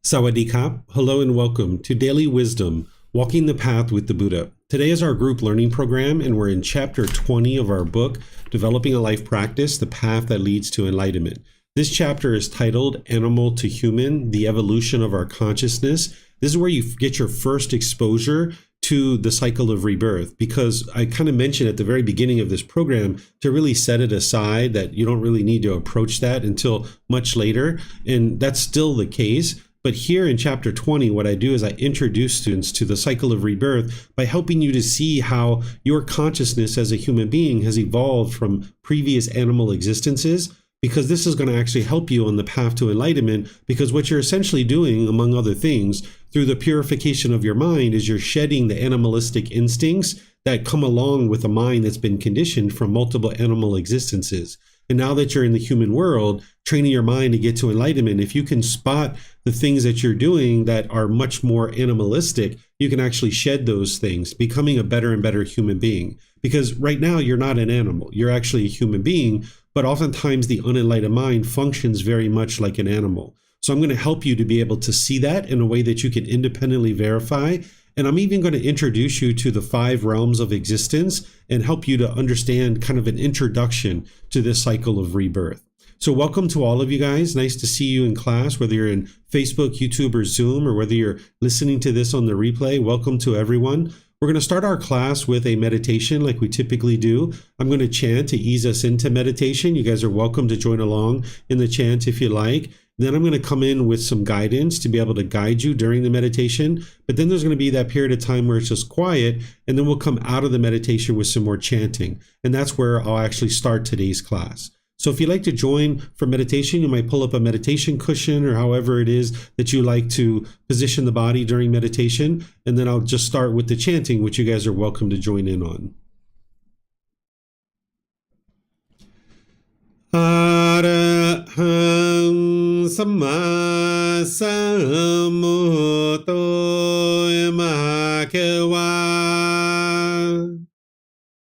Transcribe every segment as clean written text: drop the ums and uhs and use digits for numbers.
Sawadee-kap, hello and welcome to Daily Wisdom, Walking the Path with the Buddha. Today is our group learning program and we're in chapter 20 of our book, Developing a Life Practice, The Path That Leads to Enlightenment. This chapter is titled Animal to Human, The Evolution of Our Consciousness. This is where you get your first exposure to the cycle of rebirth, because I kind of mentioned at the very beginning of this program to really set it aside that you don't really need to approach that until much later, and that's still the case. But here in chapter 20, what I do is I introduce students to the cycle of rebirth by helping you to see how your consciousness as a human being has evolved from previous animal existences, because this is going to actually help you on the path to enlightenment, because what you're essentially doing, among other things, through the purification of your mind is you're shedding the animalistic instincts that come along with a mind that's been conditioned from multiple animal existences. And now that you're in the human world, training your mind to get to enlightenment, if you can spot the things that you're doing that are much more animalistic, you can actually shed those things, becoming a better and better human being. Because right now you're not an animal, you're actually a human being, but oftentimes the unenlightened mind functions very much like an animal. So I'm going to help you to be able to see that in a way that you can independently verify. And I'm even going to introduce you to the 5 realms of existence and help you to understand kind of an introduction to this cycle of rebirth. So welcome to all of you guys. Nice to see you in class, whether you're in Facebook, YouTube, or Zoom, or whether you're listening to this on the replay. Welcome to everyone. We're going to start our class with a meditation like we typically do. I'm going to chant to ease us into meditation. You guys are welcome to join along in the chant if you like. Then I'm going to come in with some guidance to be able to guide you during the meditation. But then there's going to be that period of time where it's just quiet, and then we'll come out of the meditation with some more chanting. And that's where I'll actually start today's class. So if you'd like to join for meditation, you might pull up a meditation cushion or however it is that you like to position the body during meditation. And then I'll just start with the chanting, which you guys are welcome to join in on. Arahang Samma Sambuddho Bhagava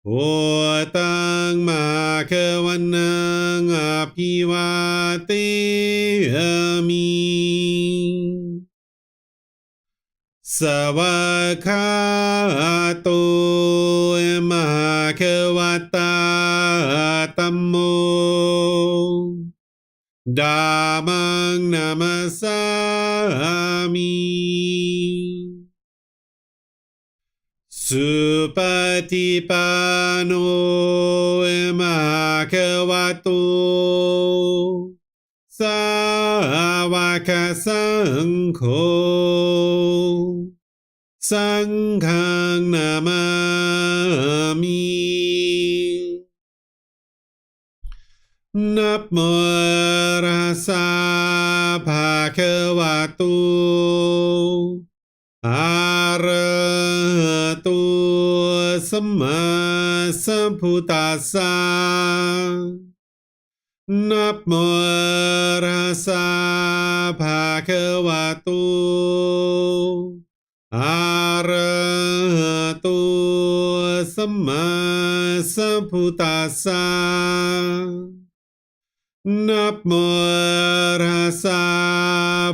Otang Bhagavanang Abhivateyami Savakato Bhagavata Tammo Dhammang Namasami Supatipano Bhagavato Sāvaka Saṅkho Saṅghang Namami Namo Rasa Bhagavato Arahato Samma Sambuddhassa Namo Rasa Bhagavato Arahato Samma Sambuddhassa Namo Rasa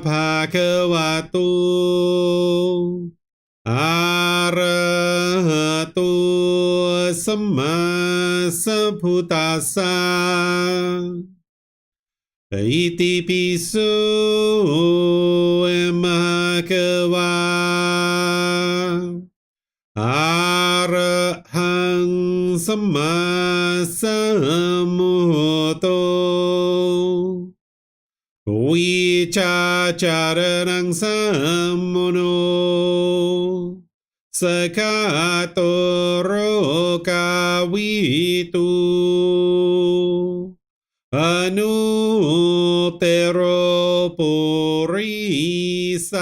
Bhagavato Arahato Samma Sambuddhassa Iti Piso Bhagava Arahang Samma Sambuddho Vicacaranang Sammono Sakato Rokavitu Anuptero Purisa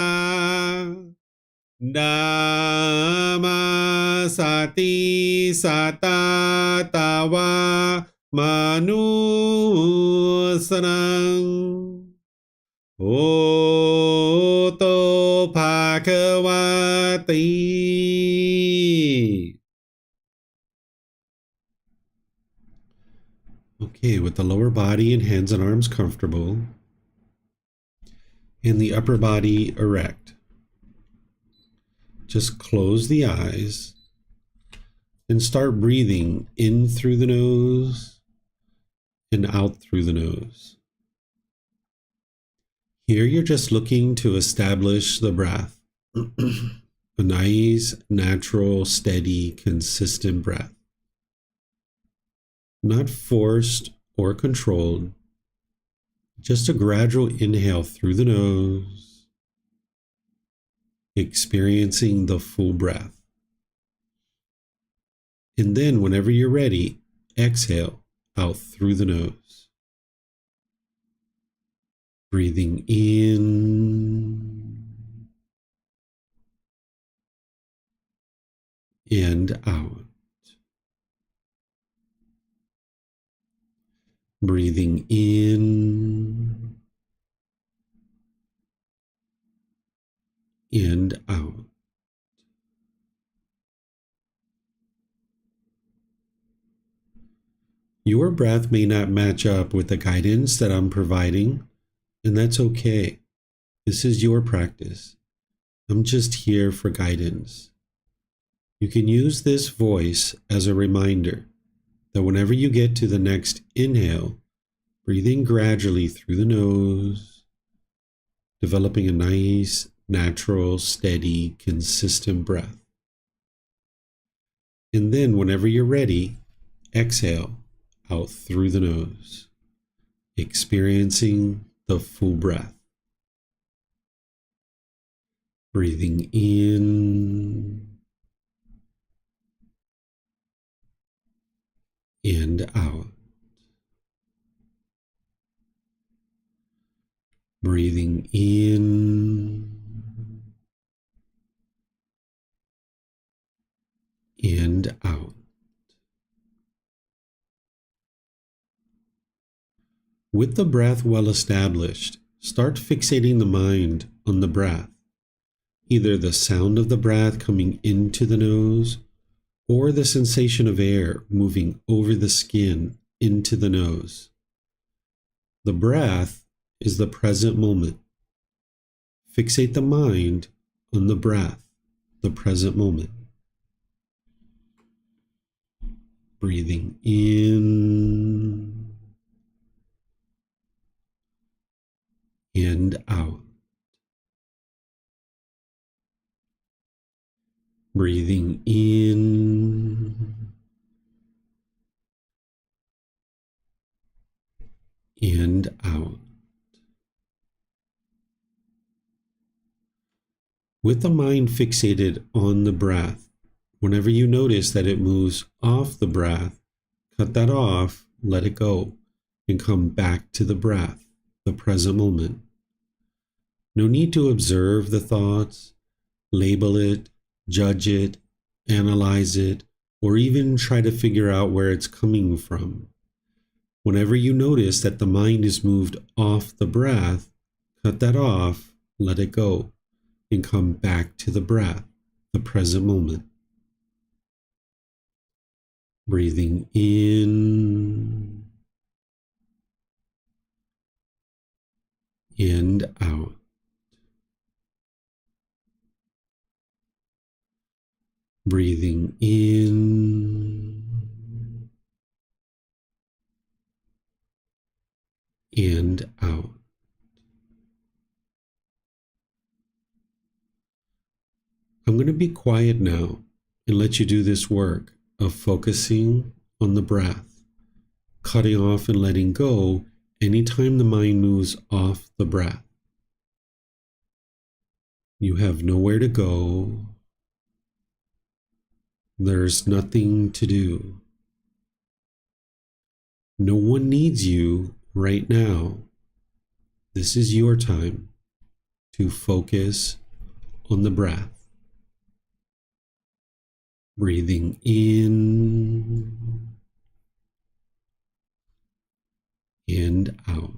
Dhamma Sati Satatawa Manusanang Oto Bhagavati. Okay, with the lower body and hands and arms comfortable, and the upper body erect. Just close the eyes and start breathing in through the nose and out through the nose. Here you're just looking to establish the breath. A nice, natural, steady, consistent breath. Not forced or controlled. Just a gradual inhale through the nose, experiencing the full breath. And then whenever you're ready, exhale out through the nose. Breathing in and out. Breathing in and out. Your breath may not match up with the guidance that I'm providing, and that's okay. This is your practice. I'm just here for guidance. You can use this voice as a reminder that whenever you get to the next inhale, breathing gradually through the nose, developing a nice, natural, steady, consistent breath. And then whenever you're ready, exhale out through the nose, experiencing the full breath. Breathing in and out. Breathing in and out. With the breath well established, start fixating the mind on the breath, either the sound of the breath coming into the nose or the sensation of air moving over the skin into the nose. The breath is the present moment. Fixate the mind on the breath, the present moment. Breathing in and out. Breathing in and out. With the mind fixated on the breath, whenever you notice that it moves off the breath, cut that off, let it go, and come back to the breath, the present moment. No need to observe the thoughts, label it, judge it, analyze it, or even try to figure out where it's coming from. Whenever you notice that the mind is moved off the breath, cut that off, let it go, and come back to the breath, the present moment. Breathing in and out. Breathing in and out. I'm going to be quiet now and let you do this work of focusing on the breath, cutting off and letting go anytime the mind moves off the breath. You have nowhere to go. There's nothing to do. No one needs you right now. This is your time to focus on the breath. Breathing in and out.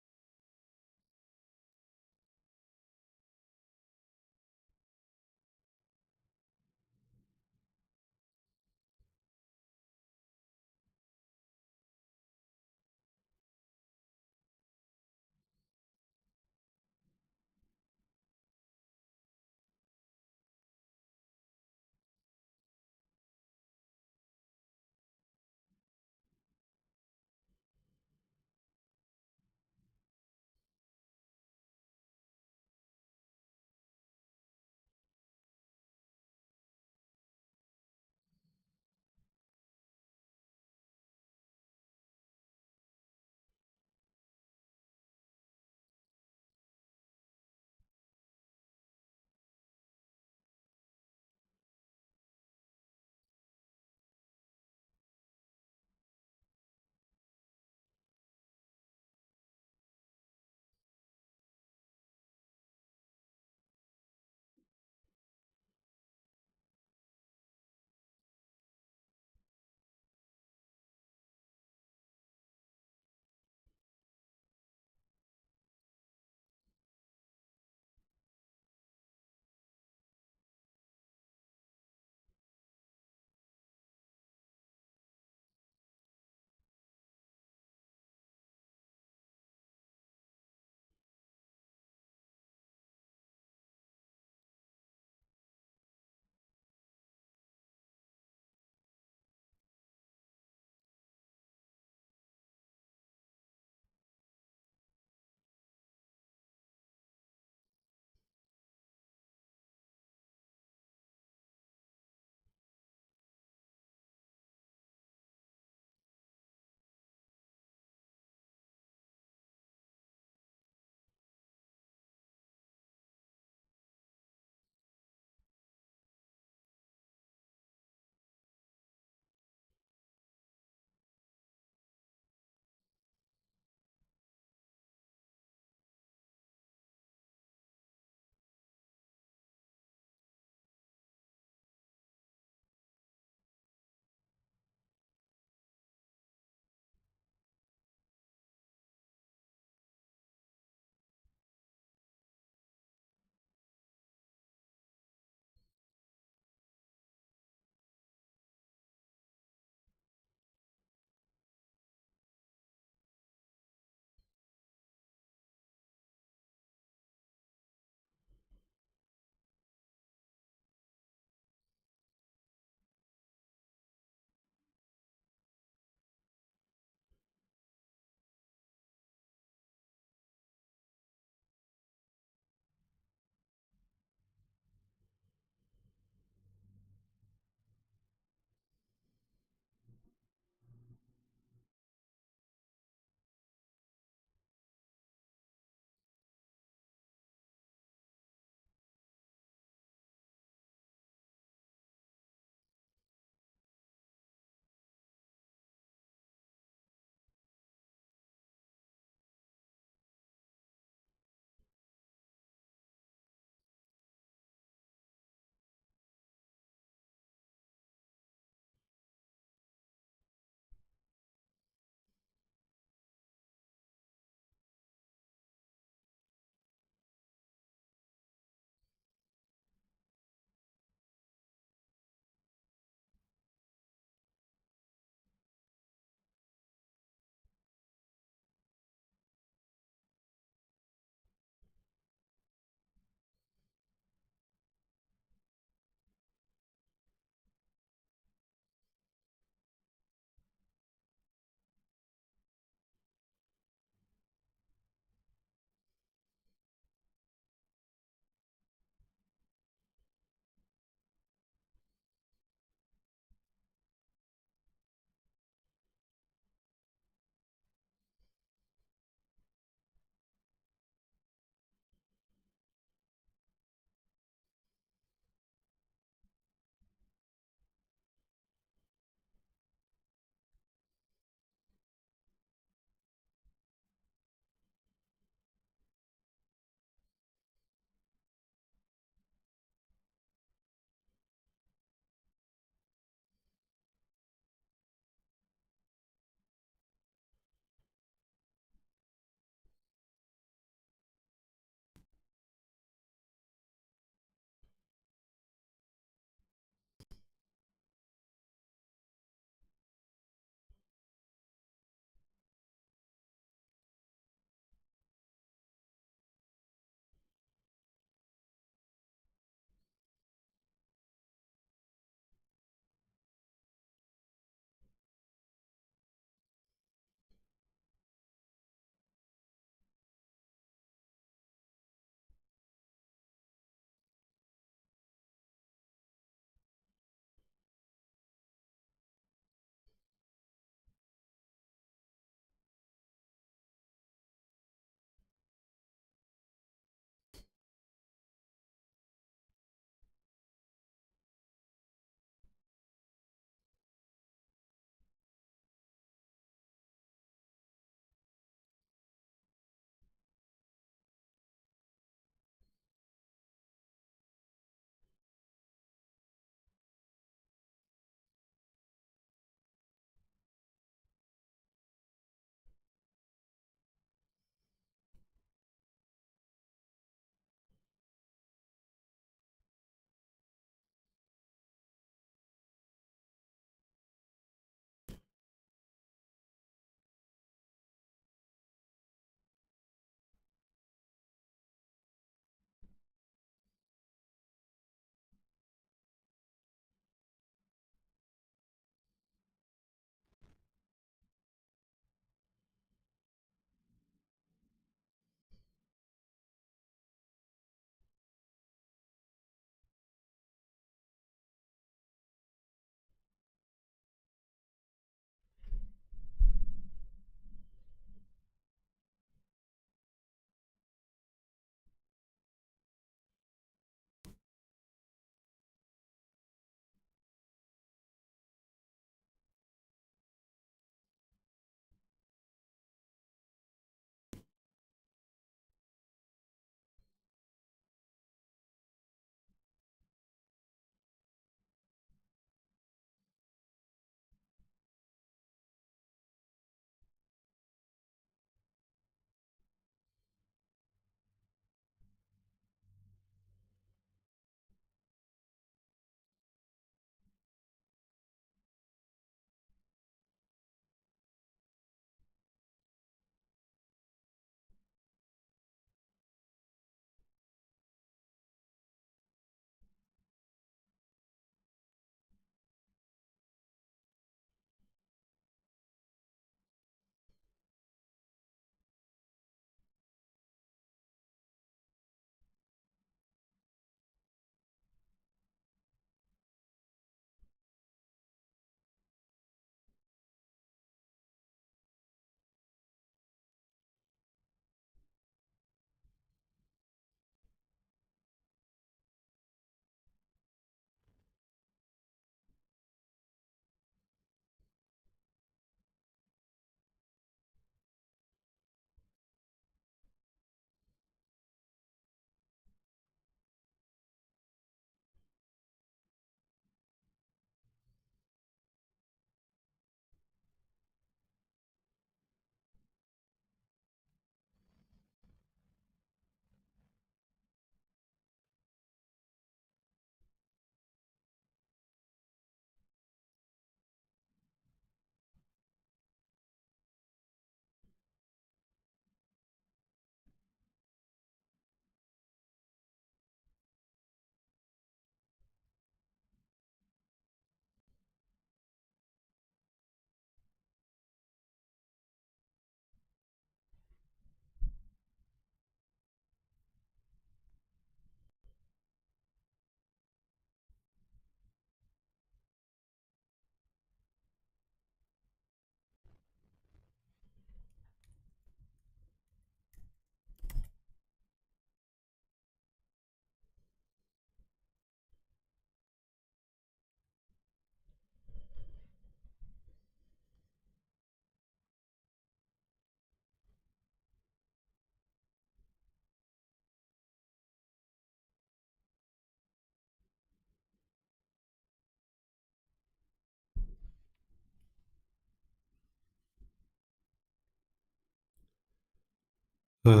อะ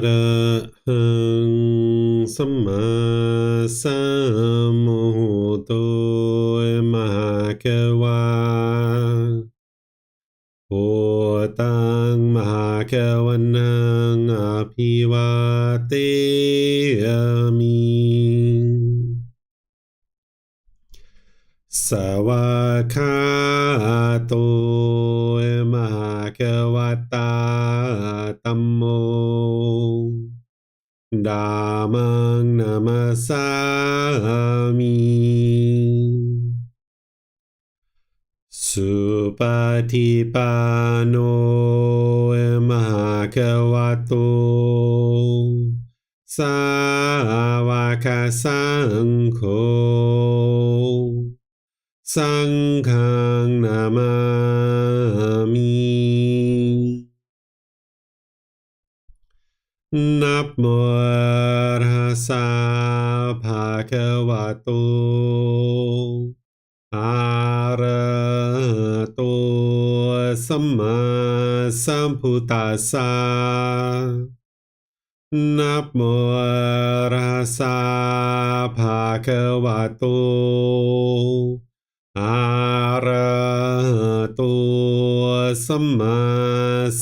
ระหังสัมมาสัมพุทโธมหาเกวาโอตังมหาเกวันนังอภิวาเตมิสวากขาโตมหาเกวัตตาธัมโมธัมมังนามัสสามิสุปฏิปันโนมหะคะวะโตสาวกสังโฆสังฆังนามามินะโมตัสสะภะคะวะโตอะระหะโตสัมมาสัมพุทธัสสะนะโมตัสสะภะคะวะโตอะระหะโตสัมมา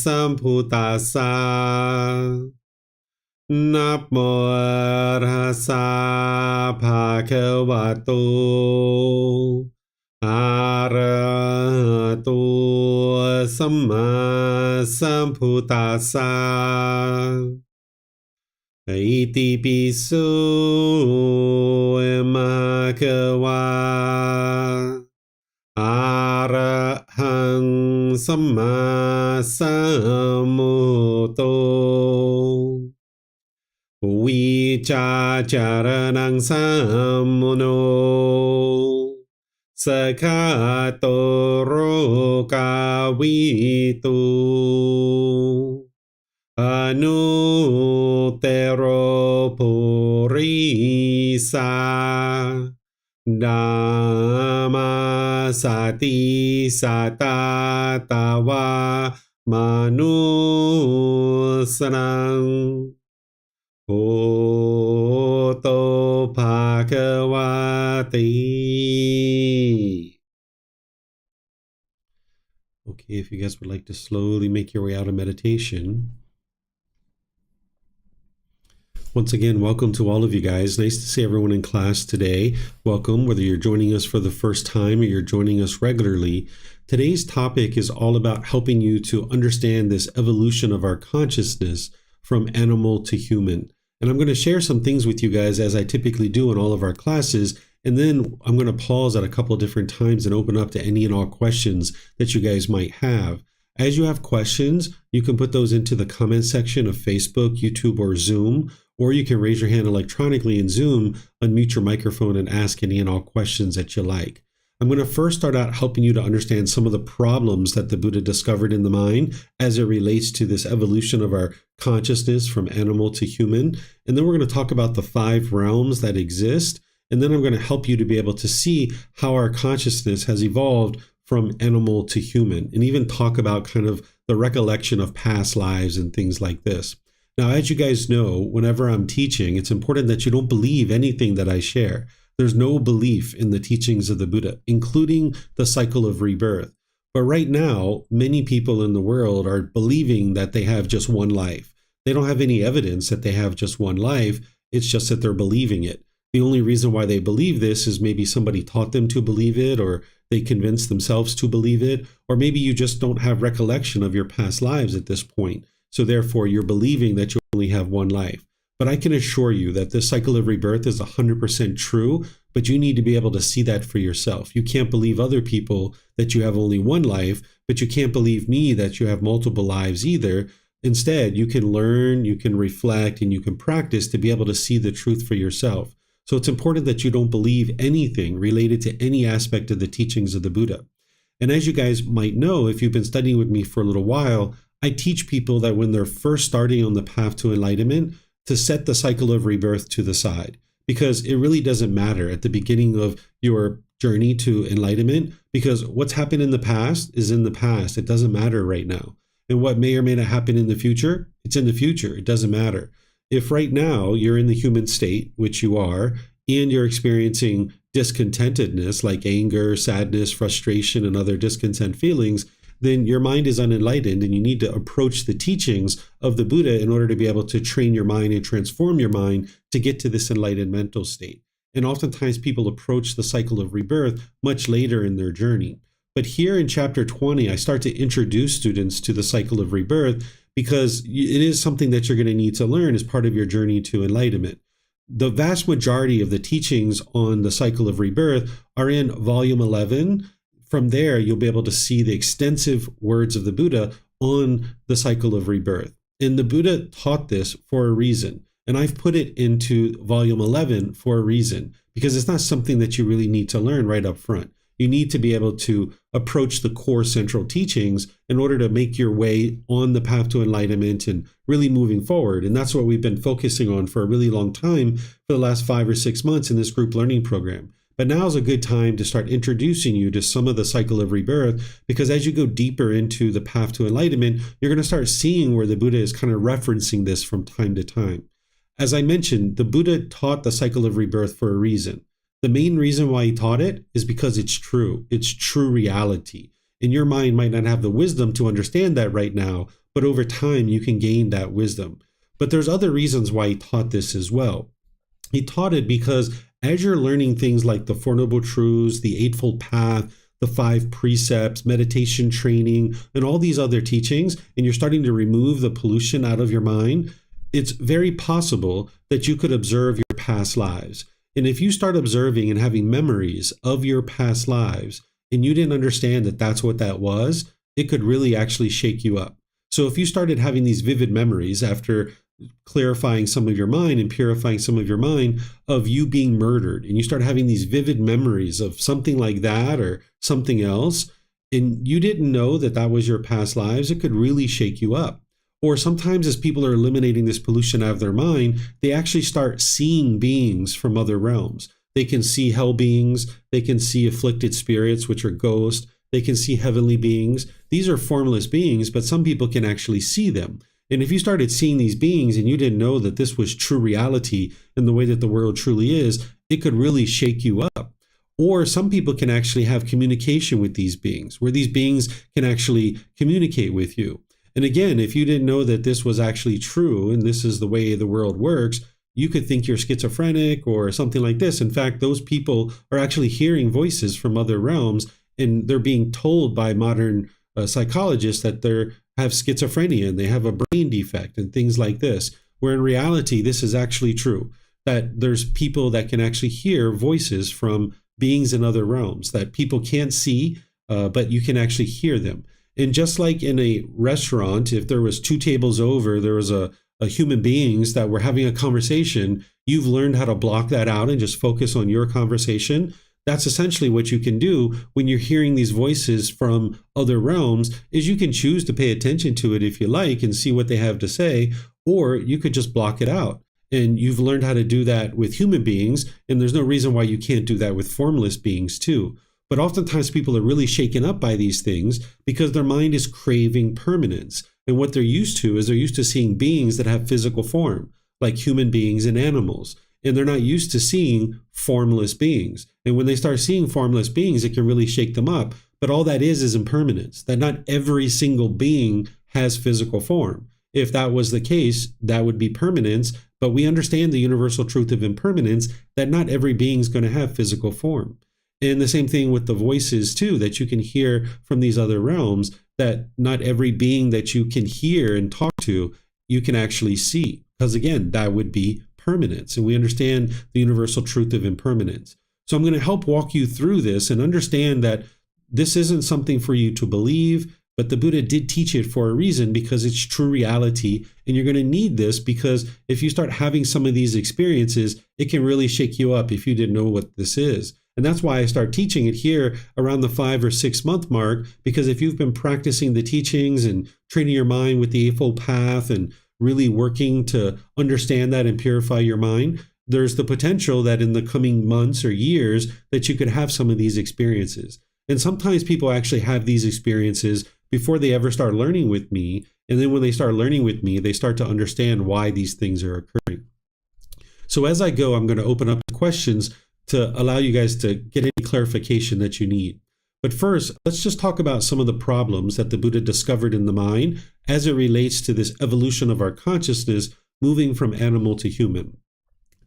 สัมพุทธัสสะนะโมตัสสะภะคะวะโตอะระหะโตสัมมาสัมพุทธัสสะอิติปิโสมะคะวะอะระหังสัมมาสัมพุทโธวิชาจารณังสัมมโนสคาโตโรกาวิตุอนุเตโรปุริสาดามาสติสัตตาตาวามนุสนังโอโตภะคะวะติ Okay, if you guys would like to slowly make your way out of meditation. Once again, welcome to all of you guys. Nice to see everyone in class today. Welcome, whether you're joining us for the first time or you're joining us regularly. Today's topic is all about helping you to understand this evolution of our consciousness from animal to human. And I'm going to share some things with you guys as I typically do in all of our classes. And then I'm going to pause at a couple of different times and open up to any and all questions that you guys might have. As you have questions, you can put those into the comment section of Facebook, YouTube, or Zoom, or you can raise your hand electronically in Zoom, unmute your microphone, and ask any and all questions that you like. I'm going to first start out helping you to understand some of the problems that the Buddha discovered in the mind as it relates to this evolution of our consciousness from animal to human. And then we're going to talk about the 5 realms that exist. And then I'm going to help you to be able to see how our consciousness has evolved from animal to human, and even talk about kind of the recollection of past lives and things like this. Now, as you guys know, whenever I'm teaching, it's important that you don't believe anything that I share. There's no belief in the teachings of the Buddha, including the cycle of rebirth. But right now, many people in the world are believing that they have just one life. They don't have any evidence that they have just one life. It's just that they're believing it. The only reason why they believe this is maybe somebody taught them to believe it, or they convinced themselves to believe it, or maybe you just don't have recollection of your past lives at this point. So therefore, you're believing that you only have one life. But I can assure you that this cycle of rebirth is 100% true, but you need to be able to see that for yourself. You can't believe other people that you have only one life, but you can't believe me that you have multiple lives either. Instead, you can learn, you can reflect, and you can practice to be able to see the truth for yourself. So it's important that you don't believe anything related to any aspect of the teachings of the Buddha. And as you guys might know, if you've been studying with me for a little while, I teach people that when they're first starting on the path to enlightenment, to set the cycle of rebirth to the side, because it really doesn't matter at the beginning of your journey to enlightenment, because what's happened in the past is in the past. It doesn't matter right now. And what may or may not happen in the future, it's in the future. It doesn't matter. If right now you're in the human state, which you are, and you're experiencing discontentedness like anger, sadness, frustration, and other discontent feelings, then your mind is unenlightened, and you need to approach the teachings of the Buddha in order to be able to train your mind and transform your mind to get to this enlightened mental state. And oftentimes people approach the cycle of rebirth much later in their journey. But here in chapter 20, I start to introduce students to the cycle of rebirth because it is something that you're going to need to learn as part of your journey to enlightenment. The vast majority of the teachings on the cycle of rebirth are in volume 11. From there, you'll be able to see the extensive words of the Buddha on the cycle of rebirth. And the Buddha taught this for a reason. And I've put it into volume 11 for a reason, because it's not something that you really need to learn right up front. You need to be able to approach the core central teachings in order to make your way on the path to enlightenment and really moving forward. And that's what we've been focusing on for a really long time for the last 5 or 6 months in this group learning program. But now is a good time to start introducing you to some of the cycle of rebirth, because as you go deeper into the path to enlightenment, you're going to start seeing where the Buddha is kind of referencing this from time to time. As I mentioned, the Buddha taught the cycle of rebirth for a reason. The main reason why he taught it is because it's true. It's true reality. And your mind might not have the wisdom to understand that right now, but over time you can gain that wisdom. But there's other reasons why he taught this as well. He taught it because as you're learning things like the Four Noble Truths, the Eightfold Path, the 5 precepts, meditation training, and all these other teachings, and you're starting to remove the pollution out of your mind, it's very possible that you could observe your past lives. And if you start observing and having memories of your past lives, and you didn't understand that that's what that was, it could really actually shake you up. So if you started having these vivid memories after clarifying some of your mind and purifying some of your mind of you being murdered, and you start having these vivid memories of something like that or something else, and you didn't know that that was your past lives, it could really shake you up. Or sometimes as people are eliminating this pollution out of their mind, they actually start seeing beings from other realms. They can see hell beings, they can see afflicted spirits, which are ghosts, they can see heavenly beings. These are formless beings, but some people can actually see them. And if you started seeing these beings and you didn't know that this was true reality and the way that the world truly is, it could really shake you up. Or some people can actually have communication with these beings, where these beings can actually communicate with you. And again, if you didn't know that this was actually true and this is the way the world works, you could think you're schizophrenic or something like this. In fact, those people are actually hearing voices from other realms, and they're being told by modern psychologists that they have schizophrenia and they have a brain defect and things like this, where in reality, this is actually true, that there's people that can actually hear voices from beings in other realms that people can't see, but you can actually hear them. And just like in a restaurant, if there was 2 tables over, there was a human beings that were having a conversation, you've learned how to block that out and just focus on your conversation. That's essentially what you can do when you're hearing these voices from other realms, is you can choose to pay attention to it if you like and see what they have to say, or you could just block it out. And you've learned how to do that with human beings, and there's no reason why you can't do that with formless beings too. But oftentimes people are really shaken up by these things because their mind is craving permanence. And what they're used to is they're used to seeing beings that have physical form, like human beings and animals. And they're not used to seeing formless beings. And when they start seeing formless beings, it can really shake them up. But all that is impermanence, that not every single being has physical form. If that was the case, that would be permanence. But we understand the universal truth of impermanence, that not every being is going to have physical form. And the same thing with the voices too, that you can hear from these other realms, that not every being that you can hear and talk to, you can actually see. Because again, that would be permanence. And we understand the universal truth of impermanence. So I'm going to help walk you through this and understand that this isn't something for you to believe, but the Buddha did teach it for a reason, because it's true reality. And you're going to need this, because if you start having some of these experiences, it can really shake you up if you didn't know what this is. And that's why I start teaching it here around the 5 or 6 month mark, because if you've been practicing the teachings and training your mind with the Eightfold Path and really working to understand that and purify your mind, there's the potential that in the coming months or years that you could have some of these experiences. And sometimes people actually have these experiences before they ever start learning with me. And then when they start learning with me, they start to understand why these things are occurring. So as I go, I'm going to open up questions to allow you guys to get any clarification that you need. But first, let's just talk about some of the problems that the Buddha discovered in the mind as it relates to this evolution of our consciousness moving from animal to human.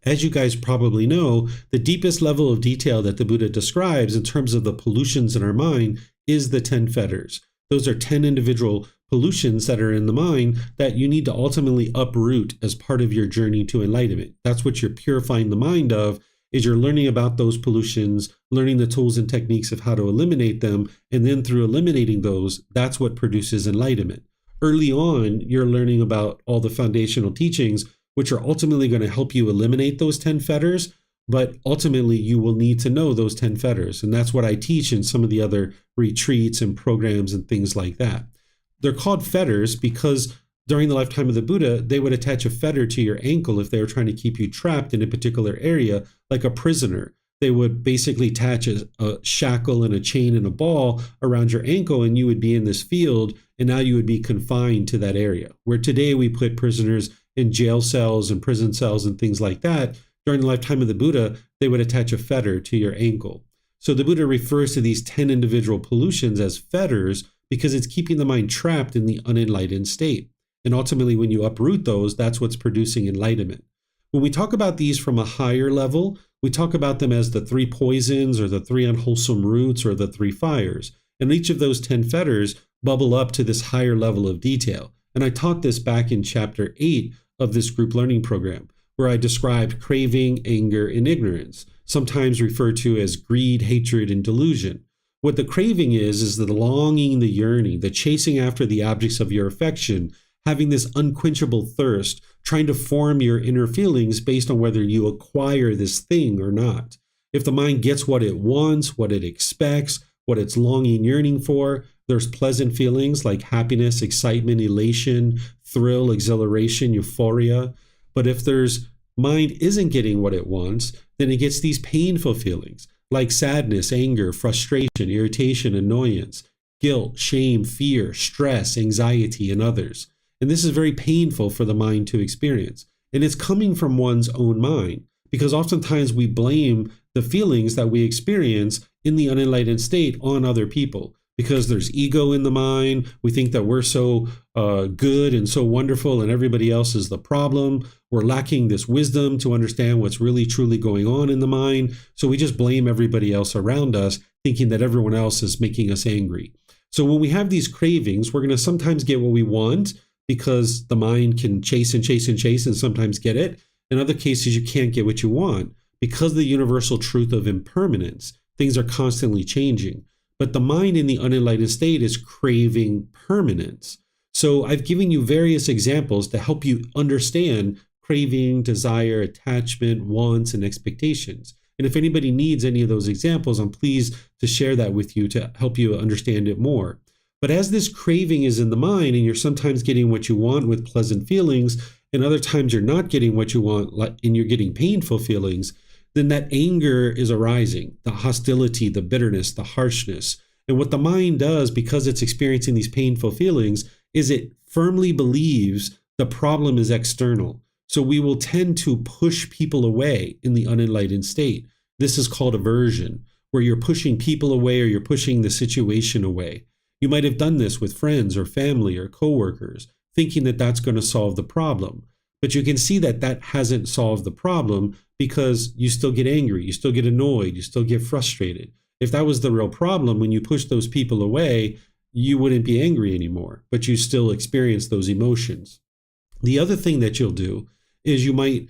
As you guys probably know, the deepest level of detail that the Buddha describes in terms of the pollutions in our mind is the 10 fetters. Those are 10 individual pollutions that are in the mind that you need to ultimately uproot as part of your journey to enlightenment. That's what you're purifying the mind of, is you're learning about those pollutions, learning the tools and techniques of how to eliminate them, and then through eliminating those, that's what produces enlightenment. Early on, you're learning about all the foundational teachings, which are ultimately going to help you eliminate those 10 fetters, but ultimately you will need to know those 10 fetters. And that's what I teach in some of the other retreats and programs and things like that. They're called fetters because during the lifetime of the Buddha, they would attach a fetter to your ankle if they were trying to keep you trapped in a particular area, like a prisoner. They would basically attach a shackle and a chain and a ball around your ankle, and you would be in this field, and now you would be confined to that area. Where today we put prisoners in jail cells and prison cells and things like that, during the lifetime of the Buddha, they would attach a fetter to your ankle. So the Buddha refers to these 10 individual pollutions as fetters because it's keeping the mind trapped in the unenlightened state. And ultimately, when you uproot those, that's what's producing enlightenment. When we talk about these from a higher level, we talk about them as the 3 poisons or the 3 unwholesome roots or the 3 fires. And each of those 10 fetters bubble up to this higher level of detail. And I taught this back in chapter 8 of this group learning program, where I described craving, anger, and ignorance, sometimes referred to as greed, hatred, and delusion. What the craving is the longing, the yearning, the chasing after the objects of your affection, having this unquenchable thirst, trying to form your inner feelings based on whether you acquire this thing or not. If the mind gets what it wants, what it expects, what it's longing, yearning for, there's pleasant feelings like happiness, excitement, elation, thrill, exhilaration, euphoria. But if there's mind isn't getting what it wants, then it gets these painful feelings like sadness, anger, frustration, irritation, annoyance, guilt, shame, fear, stress, anxiety, and others. And this is very painful for the mind to experience. And it's coming from one's own mind, because oftentimes we blame the feelings that we experience in the unenlightened state on other people. Because there's ego in the mind, we think that we're so good and so wonderful and everybody else is the problem. We're lacking this wisdom to understand what's really truly going on in the mind. So we just blame everybody else around us, thinking that everyone else is making us angry. So when we have these cravings, we're going to sometimes get what we want because the mind can chase and chase and chase and sometimes get it. In other cases, you can't get what you want because of the universal truth of impermanence. Things are constantly changing. But the mind in the unenlightened state is craving permanence. So I've given you various examples to help you understand craving, desire, attachment, wants, and expectations. And if anybody needs any of those examples, I'm pleased to share that with you to help you understand it more. But as this craving is in the mind and you're sometimes getting what you want with pleasant feelings, and other times you're not getting what you want and you're getting painful feelings, then that anger is arising, the hostility, the bitterness, the harshness. And what the mind does, because it's experiencing these painful feelings, is it firmly believes the problem is external. So we will tend to push people away in the unenlightened state. This is called aversion, where you're pushing people away or you're pushing the situation away. You might have done this with friends or family or coworkers, thinking that that's going to solve the problem. But you can see that that hasn't solved the problem because you still get angry, you still get annoyed, you still get frustrated. If that was the real problem, when you push those people away, you wouldn't be angry anymore, but you still experience those emotions. The other thing that you'll do is you might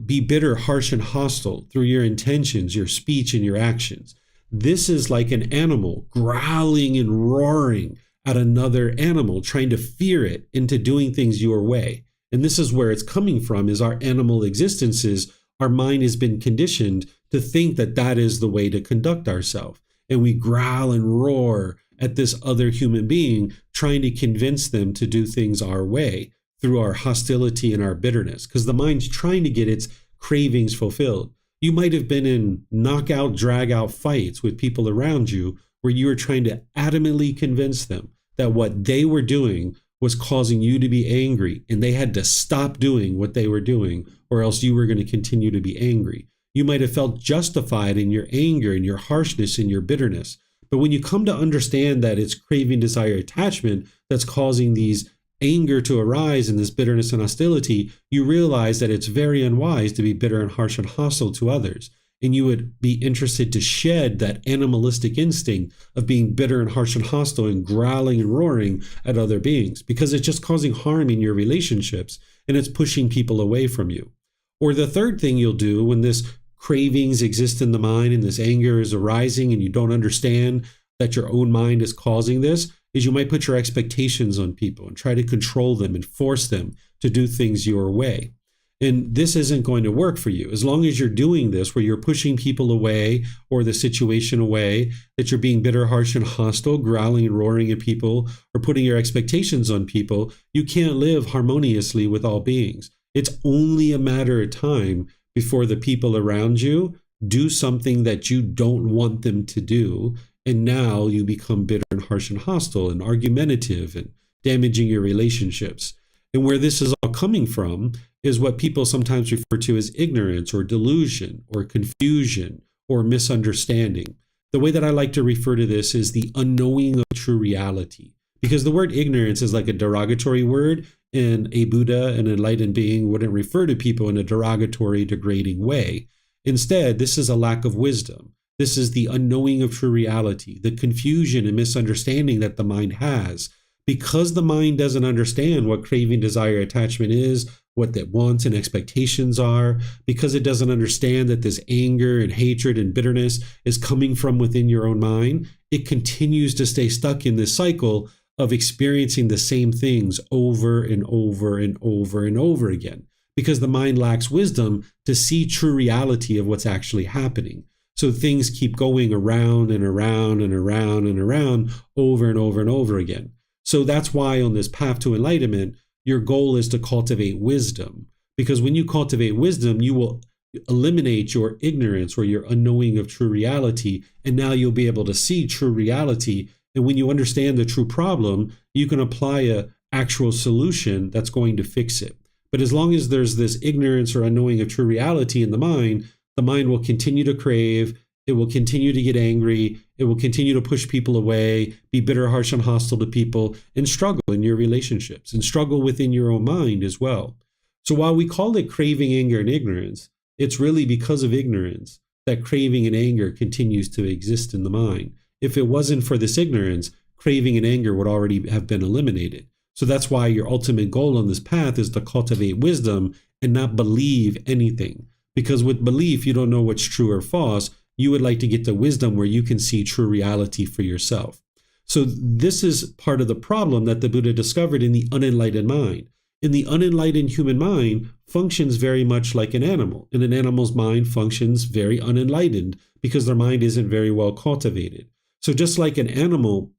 be bitter, harsh, and hostile through your intentions, your speech, and your actions. This is like an animal growling and roaring at another animal, trying to fear it into doing things your way. And this is where it's coming from, is our animal existences. Our mind has been conditioned to think that that is the way to conduct ourselves. And we growl and roar at this other human being, trying to convince them to do things our way through our hostility and our bitterness, because the mind's trying to get its cravings fulfilled. You might have been in knockout, drag out fights with people around you where you were trying to adamantly convince them that what they were doing was causing you to be angry, and they had to stop doing what they were doing, or else you were going to continue to be angry. You might have felt justified in your anger and your harshness and your bitterness. But when you come to understand that it's craving, desire, attachment that's causing these anger to arise and this bitterness and hostility, you realize that it's very unwise to be bitter and harsh and hostile to others. And you would be interested to shed that animalistic instinct of being bitter and harsh and hostile and growling and roaring at other beings, because it's just causing harm in your relationships and it's pushing people away from you. Or the third thing you'll do when this cravings exist in the mind and this anger is arising and you don't understand that your own mind is causing this, is you might put your expectations on people and try to control them and force them to do things your way. And this isn't going to work for you. As long as you're doing this, where you're pushing people away or the situation away, that you're being bitter, harsh, and hostile, growling and roaring at people, or putting your expectations on people, you can't live harmoniously with all beings. It's only a matter of time before the people around you do something that you don't want them to do. And now you become bitter and harsh and hostile and argumentative and damaging your relationships. And where this is all coming from is what people sometimes refer to as ignorance or delusion or confusion or misunderstanding. The way that I like to refer to this is the unknowing of true reality. Because the word ignorance is like a derogatory word, and a Buddha, an enlightened being, wouldn't refer to people in a derogatory, degrading way. Instead, this is a lack of wisdom. This is the unknowing of true reality, the confusion and misunderstanding that the mind has. Because the mind doesn't understand what craving, desire, attachment is, what it wants and expectations are, because it doesn't understand that this anger and hatred and bitterness is coming from within your own mind, it continues to stay stuck in this cycle of experiencing the same things over and over and over and over again, because the mind lacks wisdom to see true reality of what's actually happening. So things keep going around and around and around and around over and over and over again. So that's why on this path to enlightenment, your goal is to cultivate wisdom, because when you cultivate wisdom, you will eliminate your ignorance or your unknowing of true reality, and now you'll be able to see true reality. And when you understand the true problem, you can apply an actual solution that's going to fix it. But as long as there's this ignorance or unknowing of true reality in the mind will continue to crave, it will continue to get angry, it will continue to push people away, be bitter, harsh, and hostile to people, and struggle in your relationships, and struggle within your own mind as well. So while we call it craving, anger, and ignorance, it's really because of ignorance that craving and anger continues to exist in the mind. If it wasn't for this ignorance, craving and anger would already have been eliminated. So that's why your ultimate goal on this path is to cultivate wisdom and not believe anything. Because with belief, you don't know what's true or false. You would like to get to wisdom where you can see true reality for yourself. So this is part of the problem that the Buddha discovered in the unenlightened mind. In the unenlightened human mind functions very much like an animal. And an animal's mind functions very unenlightened because their mind isn't very well cultivated. So just like an animal,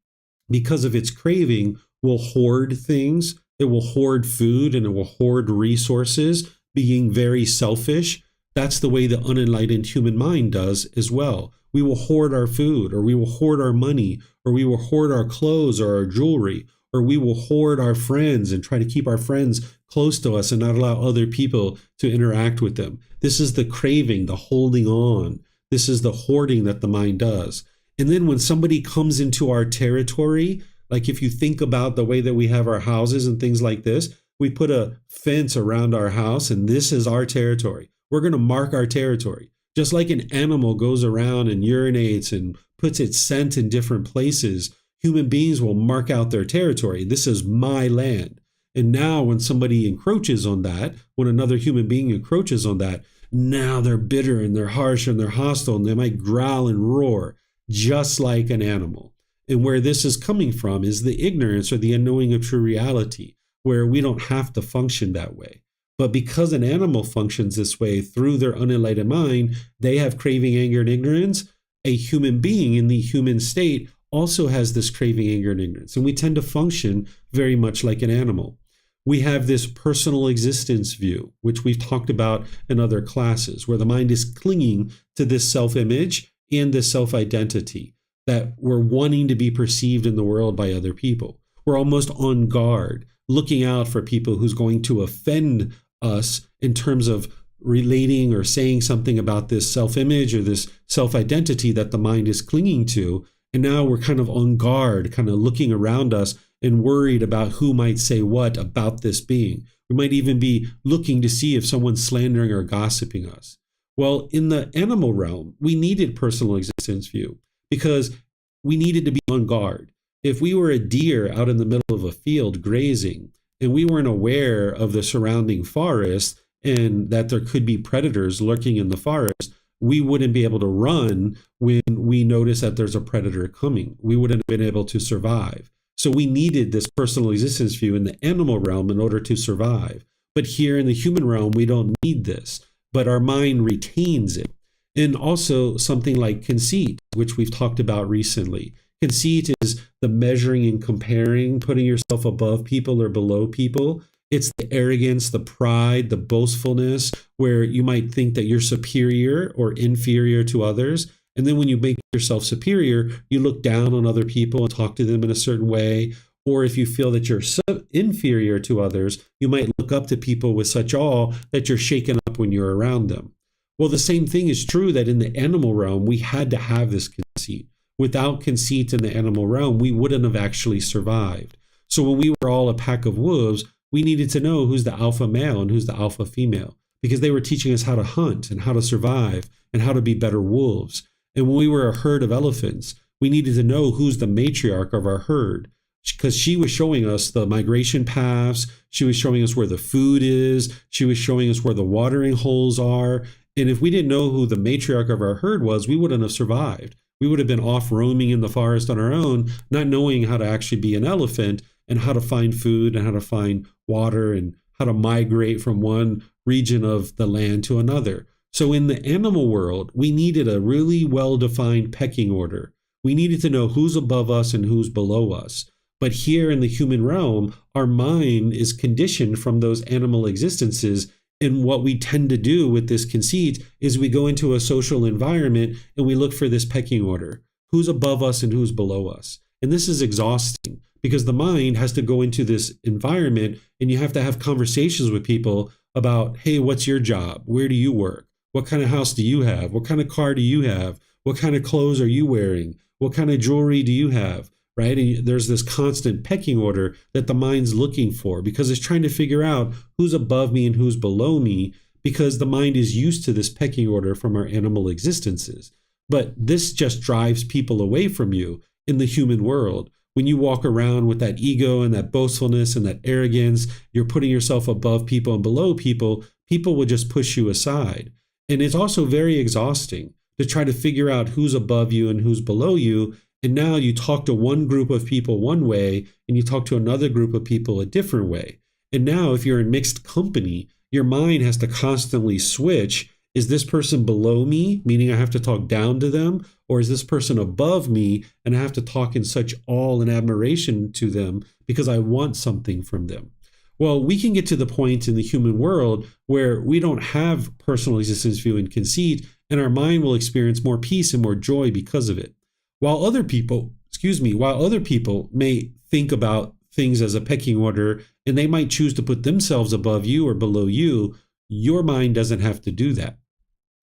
because of its craving, will hoard things, it will hoard food, and it will hoard resources, being very selfish. That's the way the unenlightened human mind does as well. We will hoard our food, or we will hoard our money, or we will hoard our clothes or our jewelry, or we will hoard our friends and try to keep our friends close to us and not allow other people to interact with them. This is the craving, the holding on. This is the hoarding that the mind does. And then when somebody comes into our territory, like if you think about the way that we have our houses and things like this, we put a fence around our house and this is our territory. We're going to mark our territory. Just like an animal goes around and urinates and puts its scent in different places, human beings will mark out their territory. This is my land. And now when somebody encroaches on that, when another human being encroaches on that, now they're bitter and they're harsh and they're hostile and they might growl and roar just like an animal. And where this is coming from is the ignorance or the unknowing of true reality, where we don't have to function that way. But because an animal functions this way through their unenlightened mind, they have craving, anger, and ignorance. A human being in the human state also has this craving, anger, and ignorance. And we tend to function very much like an animal. We have this personal existence view, which we've talked about in other classes, where the mind is clinging to this self-image and this self-identity that we're wanting to be perceived in the world by other people. We're almost on guard, looking out for people who's going to offend us in terms of relating or saying something about this self-image or this self-identity that the mind is clinging to. And now we're kind of on guard, kind of looking around us and worried about who might say what about this being. We might even be looking to see if someone's slandering or gossiping us. Well, in the animal realm, we needed personal existence view because we needed to be on guard. If we were a deer out in the middle of a field grazing and we weren't aware of the surrounding forest and that there could be predators lurking in the forest, we wouldn't be able to run when we notice that there's a predator coming. We wouldn't have been able to survive. So we needed this personal existence view in the animal realm in order to survive. But here in the human realm, we don't need this, but our mind retains it. And also something like conceit, which we've talked about recently. Conceit is the measuring and comparing, putting yourself above people or below people. It's the arrogance, the pride, the boastfulness, where you might think that you're superior or inferior to others. And then when you make yourself superior, you look down on other people and talk to them in a certain way. Or if you feel that you're inferior to others, you might look up to people with such awe that you're shaken up when you're around them. Well, the same thing is true that in the animal realm, we had to have this conceit. Without conceit in the animal realm, we wouldn't have actually survived. So when we were all a pack of wolves, we needed to know who's the alpha male and who's the alpha female, because they were teaching us how to hunt and how to survive and how to be better wolves. And when we were a herd of elephants, we needed to know who's the matriarch of our herd, because she was showing us the migration paths. She was showing us where the food is. She was showing us where the watering holes are. And if we didn't know who the matriarch of our herd was, we wouldn't have survived. We would have been off roaming in the forest on our own, not knowing how to actually be an elephant and how to find food and how to find water and how to migrate from one region of the land to another. So in the animal world, we needed a really well-defined pecking order. We needed to know who's above us and who's below us. But here in the human realm, our mind is conditioned from those animal existences. And what we tend to do with this conceit is we go into a social environment and we look for this pecking order. Who's above us and who's below us? And this is exhausting because the mind has to go into this environment and you have to have conversations with people about, hey, what's your job? Where do you work? What kind of house do you have? What kind of car do you have? What kind of clothes are you wearing? What kind of jewelry do you have? Right? And there's this constant pecking order that the mind's looking for because it's trying to figure out who's above me and who's below me, because the mind is used to this pecking order from our animal existences. But this just drives people away from you in the human world. When you walk around with that ego and that boastfulness and that arrogance, you're putting yourself above people and below people, people will just push you aside. And it's also very exhausting to try to figure out who's above you and who's below you. And now you talk to one group of people one way and you talk to another group of people a different way. And now if you're in mixed company, your mind has to constantly switch. Is this person below me, meaning I have to talk down to them? Or is this person above me and I have to talk in such awe and admiration to them because I want something from them? Well, we can get to the point in the human world where we don't have personal existence view and conceit, and our mind will experience more peace and more joy because of it. While other people may think about things as a pecking order and they might choose to put themselves above you or below you, your mind doesn't have to do that.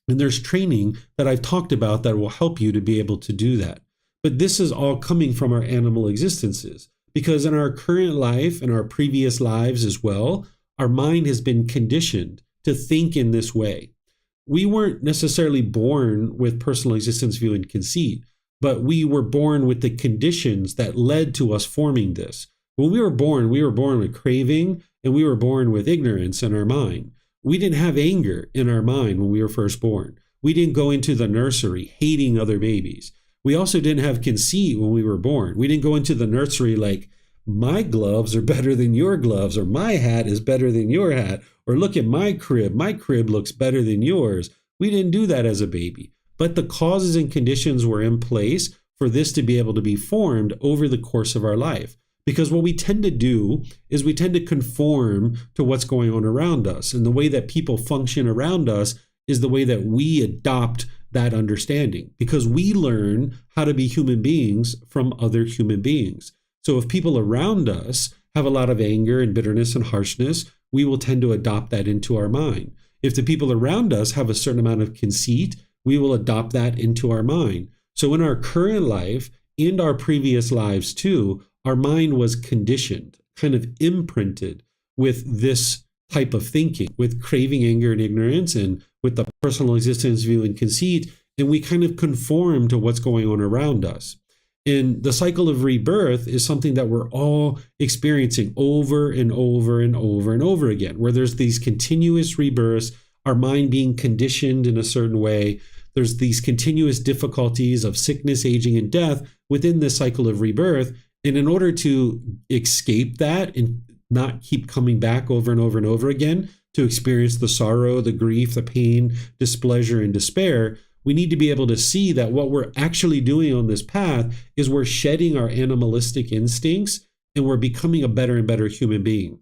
And there's training that I've talked about that will help you to be able to do that. But this is all coming from our animal existences, because in our current life and our previous lives as well, our mind has been conditioned to think in this way. We weren't necessarily born with personal existence view and conceit, but we were born with the conditions that led to us forming this. When we were born with craving, and we were born with ignorance in our mind. We didn't have anger in our mind when we were first born. We didn't go into the nursery hating other babies. We also didn't have conceit when we were born. We didn't go into the nursery like, my gloves are better than your gloves, or my hat is better than your hat, or look at my crib looks better than yours. We didn't do that as a baby. But the causes and conditions were in place for this to be able to be formed over the course of our life. Because what we tend to do is we tend to conform to what's going on around us. And the way that people function around us is the way that we adopt that understanding. Because we learn how to be human beings from other human beings. So if people around us have a lot of anger and bitterness and harshness, we will tend to adopt that into our mind. If the people around us have a certain amount of conceit, we will adopt that into our mind. So in our current life and our previous lives too, our mind was conditioned, kind of imprinted with this type of thinking, with craving, anger, and ignorance, and with the personal existence view and conceit, and we kind of conform to what's going on around us. And the cycle of rebirth is something that we're all experiencing over and over and over and over again, where there's these continuous rebirths, our mind being conditioned in a certain way. There's these continuous difficulties of sickness, aging, and death within this cycle of rebirth. And in order to escape that and not keep coming back over and over and over again to experience the sorrow, the grief, the pain, displeasure, and despair, we need to be able to see that what we're actually doing on this path is we're shedding our animalistic instincts and we're becoming a better and better human being.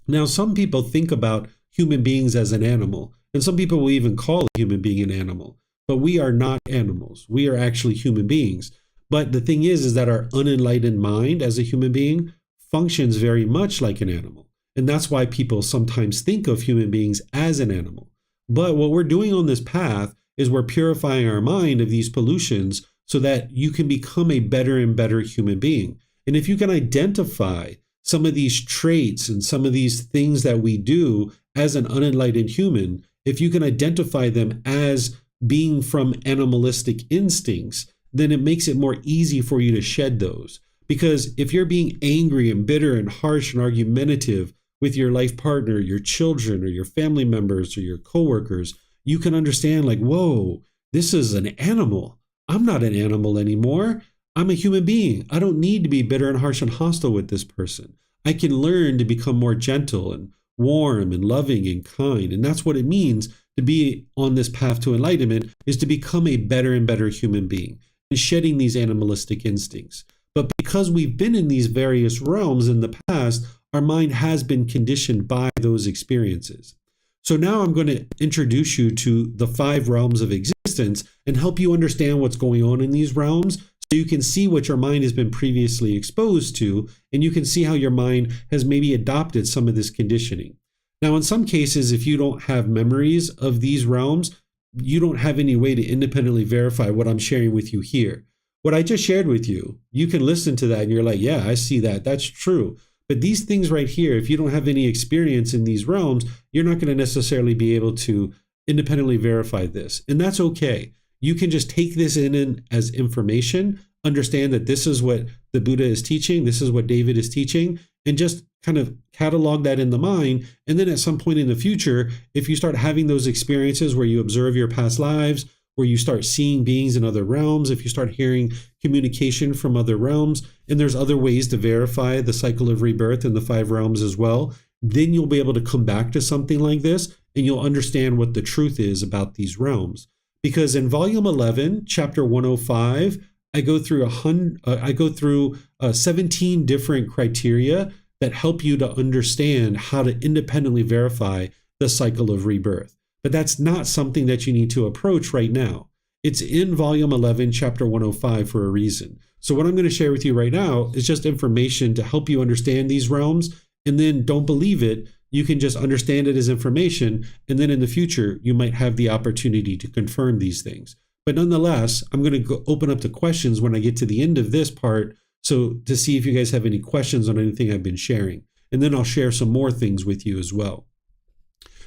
Now, some people think about human beings as an animal, and some people will even call a human being an animal, but we are not animals. We are actually human beings. But the thing is that our unenlightened mind as a human being functions very much like an animal. And that's why people sometimes think of human beings as an animal. But what we're doing on this path is we're purifying our mind of these pollutions so that you can become a better and better human being. And if you can identify some of these traits and some of these things that we do as an unenlightened human, if you can identify them as being from animalistic instincts, then it makes it more easy for you to shed those. Because if you're being angry and bitter and harsh and argumentative with your life partner, your children, or your family members, or your coworkers, you can understand like, whoa, this is an animal. I'm not an animal anymore. I'm a human being. I don't need to be bitter and harsh and hostile with this person. I can learn to become more gentle and warm and loving and kind. And that's what it means to be on this path to enlightenment, is to become a better and better human being and shedding these animalistic instincts. But because we've been in these various realms in the past, our mind has been conditioned by those experiences. So now I'm going to introduce you to the 5 realms of existence and help you understand what's going on in these realms, so you can see what your mind has been previously exposed to, and you can see how your mind has maybe adopted some of this conditioning. Now, in some cases, if you don't have memories of these realms, you don't have any way to independently verify what I'm sharing with you here. What I just shared with you, you can listen to that and you're like, yeah, I see that. That's true. But these things right here, if you don't have any experience in these realms, you're not going to necessarily be able to independently verify this. And that's okay. You can just take this in as information, understand that this is what the Buddha is teaching, this is what David is teaching, and just kind of catalog that in the mind. And then at some point in the future, if you start having those experiences where you observe your past lives, where you start seeing beings in other realms, if you start hearing communication from other realms, and there's other ways to verify the cycle of rebirth in the 5 realms as well, then you'll be able to come back to something like this and you'll understand what the truth is about these realms. Because in volume 11, chapter 105, I go through 17 different criteria that help you to understand how to independently verify the cycle of rebirth. But that's not something that you need to approach right now. It's in volume 11, chapter 105 for a reason. So what I'm going to share with you right now is just information to help you understand these realms, and then don't believe it. You can just understand it as information, and then in the future, you might have the opportunity to confirm these things. But nonetheless, I'm going to open up to questions when I get to the end of this part, so to see if you guys have any questions on anything I've been sharing. And then I'll share some more things with you as well.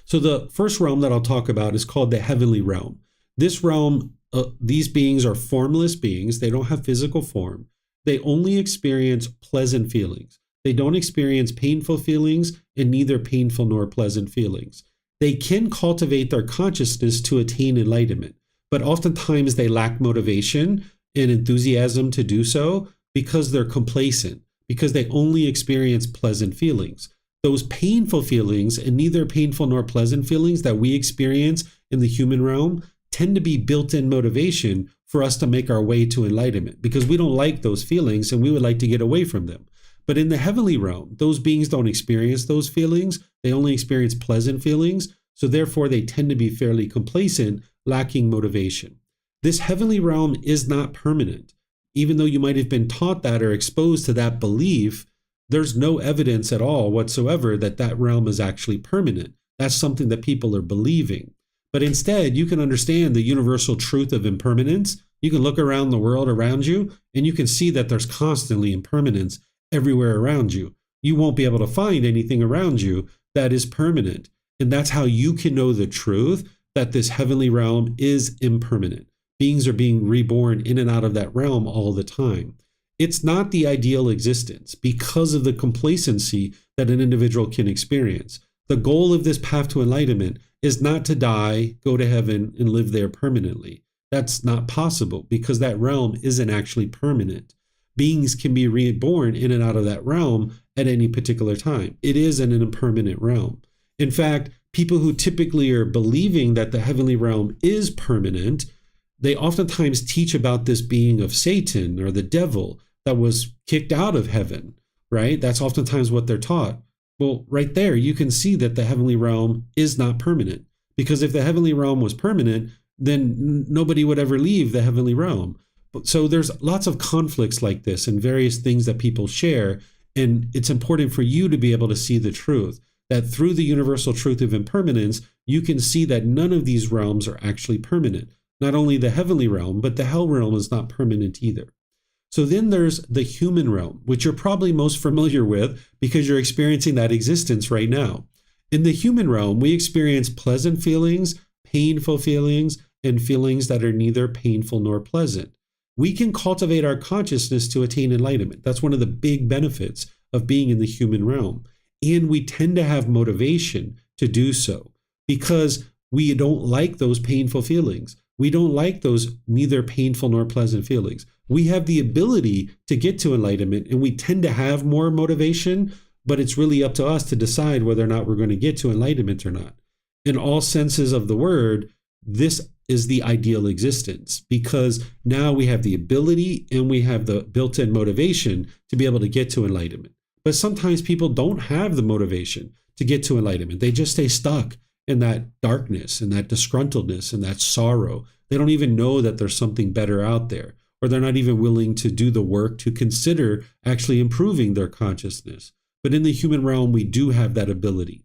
So the first realm that I'll talk about is called the heavenly realm. This realm, these beings are formless beings. They don't have physical form. They only experience pleasant feelings. They don't experience painful feelings, and neither painful nor pleasant feelings. They can cultivate their consciousness to attain enlightenment, but oftentimes they lack motivation and enthusiasm to do so because they're complacent, because they only experience pleasant feelings. Those painful feelings, and neither painful nor pleasant feelings that we experience in the human realm, tend to be built-in motivation for us to make our way to enlightenment, because we don't like those feelings and we would like to get away from them. But in the heavenly realm, those beings don't experience those feelings. They only experience pleasant feelings. So therefore, they tend to be fairly complacent, lacking motivation. This heavenly realm is not permanent. even though you might have been taught that or exposed to that belief, there's no evidence at all whatsoever that that realm is actually permanent. That's something that people are believing. But instead, you can understand the universal truth of impermanence. You can look around the world around you, and you can see that there's constantly impermanence everywhere around you. You won't be able to find anything around you that is permanent. And that's how you can know the truth, that this heavenly realm is impermanent. Beings are being reborn in and out of that realm all the time. It's not the ideal existence because of the complacency that an individual can experience. The goal of this path to enlightenment is not to die, go to heaven, and live there permanently. That's not possible because that realm isn't actually permanent. Beings can be reborn in and out of that realm at any particular time. It is an impermanent realm. In fact, people who typically are believing that the heavenly realm is permanent, they oftentimes teach about this being of Satan or the devil that was kicked out of heaven, right? That's oftentimes what they're taught. Well, right there, you can see that the heavenly realm is not permanent. Because if the heavenly realm was permanent, then nobody would ever leave the heavenly realm. So there's lots of conflicts like this and various things that people share. And it's important for you to be able to see the truth, that through the universal truth of impermanence, you can see that none of these realms are actually permanent. Not only the heavenly realm, but the hell realm is not permanent either. So then there's the human realm, which you're probably most familiar with because you're experiencing that existence right now. In the human realm, we experience pleasant feelings, painful feelings, and feelings that are neither painful nor pleasant. We can cultivate our consciousness to attain enlightenment. That's one of the big benefits of being in the human realm. And we tend to have motivation to do so because we don't like those painful feelings. We don't like those neither painful nor pleasant feelings. We have the ability to get to enlightenment and we tend to have more motivation, but it's really up to us to decide whether or not we're going to get to enlightenment or not. In all senses of the word, this is the ideal existence because now we have the ability and we have the built-in motivation to be able to get to enlightenment. But sometimes people don't have the motivation to get to enlightenment. They just stay stuck in that darkness and that disgruntledness and that sorrow. They don't even know that there's something better out there, or they're not even willing to do the work to consider actually improving their consciousness. But in the human realm, we do have that ability.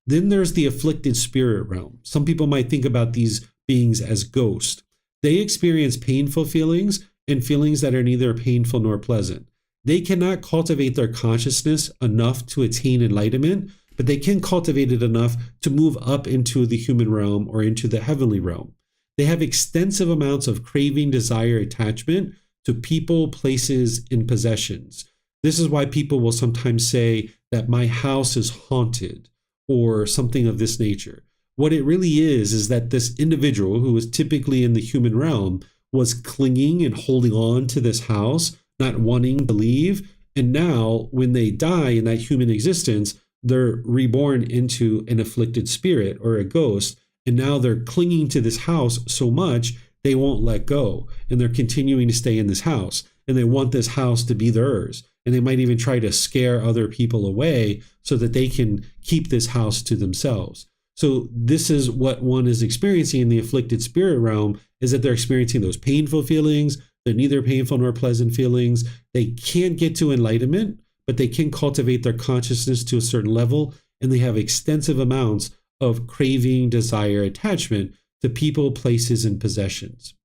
Then there's the afflicted spirit realm. Some people might think about these beings as ghosts. They experience painful feelings and feelings that are neither painful nor pleasant. They cannot cultivate their consciousness enough to attain enlightenment, but they can cultivate it enough to move up into the human realm or into the heavenly realm. They have extensive amounts of craving, desire, attachment to people, places, and possessions. This is why people will sometimes say that my house is haunted or something of this nature. What it really is that this individual who is typically in the human realm was clinging and holding on to this house, not wanting to leave. And now when they die in that human existence, they're reborn into an afflicted spirit or a ghost. And now they're clinging to this house so much they won't let go. And they're continuing to stay in this house. And they want this house to be theirs. And they might even try to scare other people away so that they can keep this house to themselves. So this is what one is experiencing in the afflicted spirit realm, is that they're experiencing those painful feelings. They're neither painful nor pleasant feelings. They can't get to enlightenment, but they can cultivate their consciousness to a certain level. And they have extensive amounts of craving, desire, attachment to people, places, and possessions.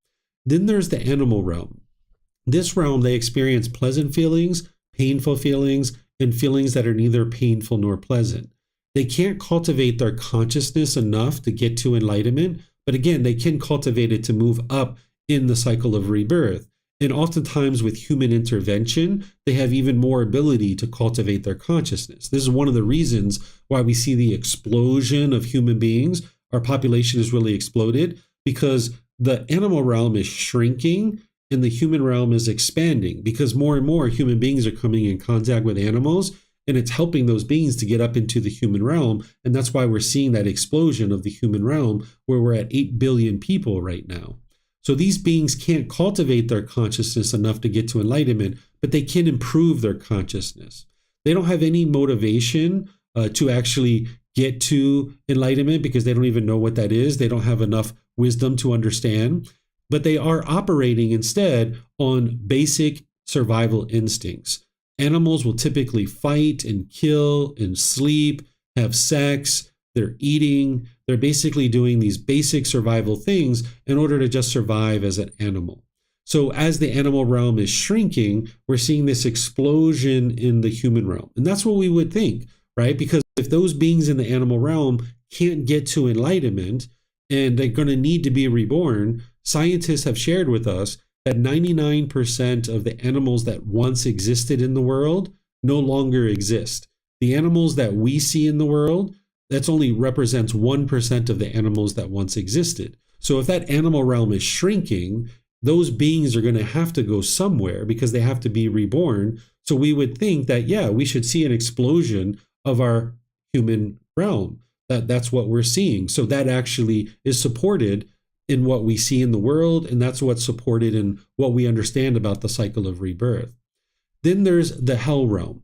Then there's the animal realm. This realm, they experience pleasant feelings, painful feelings, and feelings that are neither painful nor pleasant. They can't cultivate their consciousness enough to get to enlightenment, but again, they can cultivate it to move up in the cycle of rebirth. And oftentimes with human intervention, they have even more ability to cultivate their consciousness. This is one of the reasons why we see the explosion of human beings. Our population has really exploded because the animal realm is shrinking and the human realm is expanding because more and more human beings are coming in contact with animals, and it's helping those beings to get up into the human realm. And that's why we're seeing that explosion of the human realm where we're at 8 billion people right now. So these beings can't cultivate their consciousness enough to get to enlightenment, but they can improve their consciousness. They don't have any motivation to actually get to enlightenment because they don't even know what that is. They don't have enough wisdom to understand. but they are operating instead on basic survival instincts. Animals will typically fight and kill and sleep, have sex, they're eating, they're basically doing these basic survival things in order to just survive as an animal. So as the animal realm is shrinking, we're seeing this explosion in the human realm. And that's what we would think, right? Because if those beings in the animal realm can't get to enlightenment and they're going to need to be reborn, scientists have shared with us that 99% of the animals that once existed in the world no longer exist. The animals that we see in the world, that's only represents 1% of the animals that once existed. So if that animal realm is shrinking, those beings are going to have to go somewhere because they have to be reborn. So we would think that, yeah, we should see an explosion of our human realm. That's what we're seeing. So that actually is supported in what we see in the world, and that's what's supported in what we understand about the cycle of rebirth. Then there's the hell realm.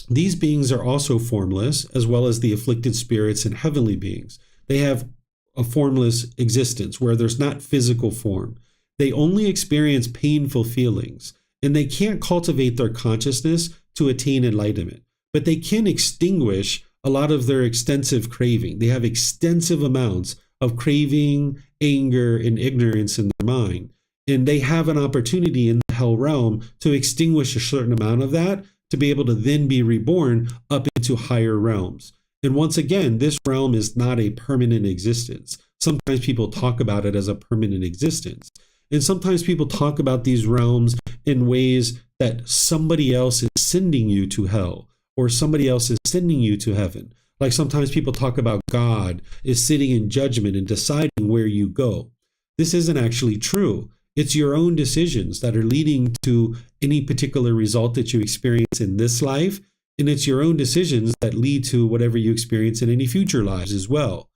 These beings are also formless, as well as the afflicted spirits and heavenly beings. They have a formless existence where there's not physical form. They only experience painful feelings, and they can't cultivate their consciousness to attain enlightenment, but they can extinguish a lot of their extensive craving. They have extensive amounts of craving, anger, and ignorance in their mind. And they have an opportunity in the hell realm to extinguish a certain amount of that to be able to then be reborn up into higher realms. And once again, this realm is not a permanent existence. Sometimes people talk about it as a permanent existence. And sometimes people talk about these realms in ways that somebody else is sending you to hell or somebody else is sending you to heaven. Like sometimes people talk about God is sitting in judgment and deciding where you go. This isn't actually true. It's your own decisions that are leading to any particular result that you experience in this life. And it's your own decisions that lead to whatever you experience in any future lives as well.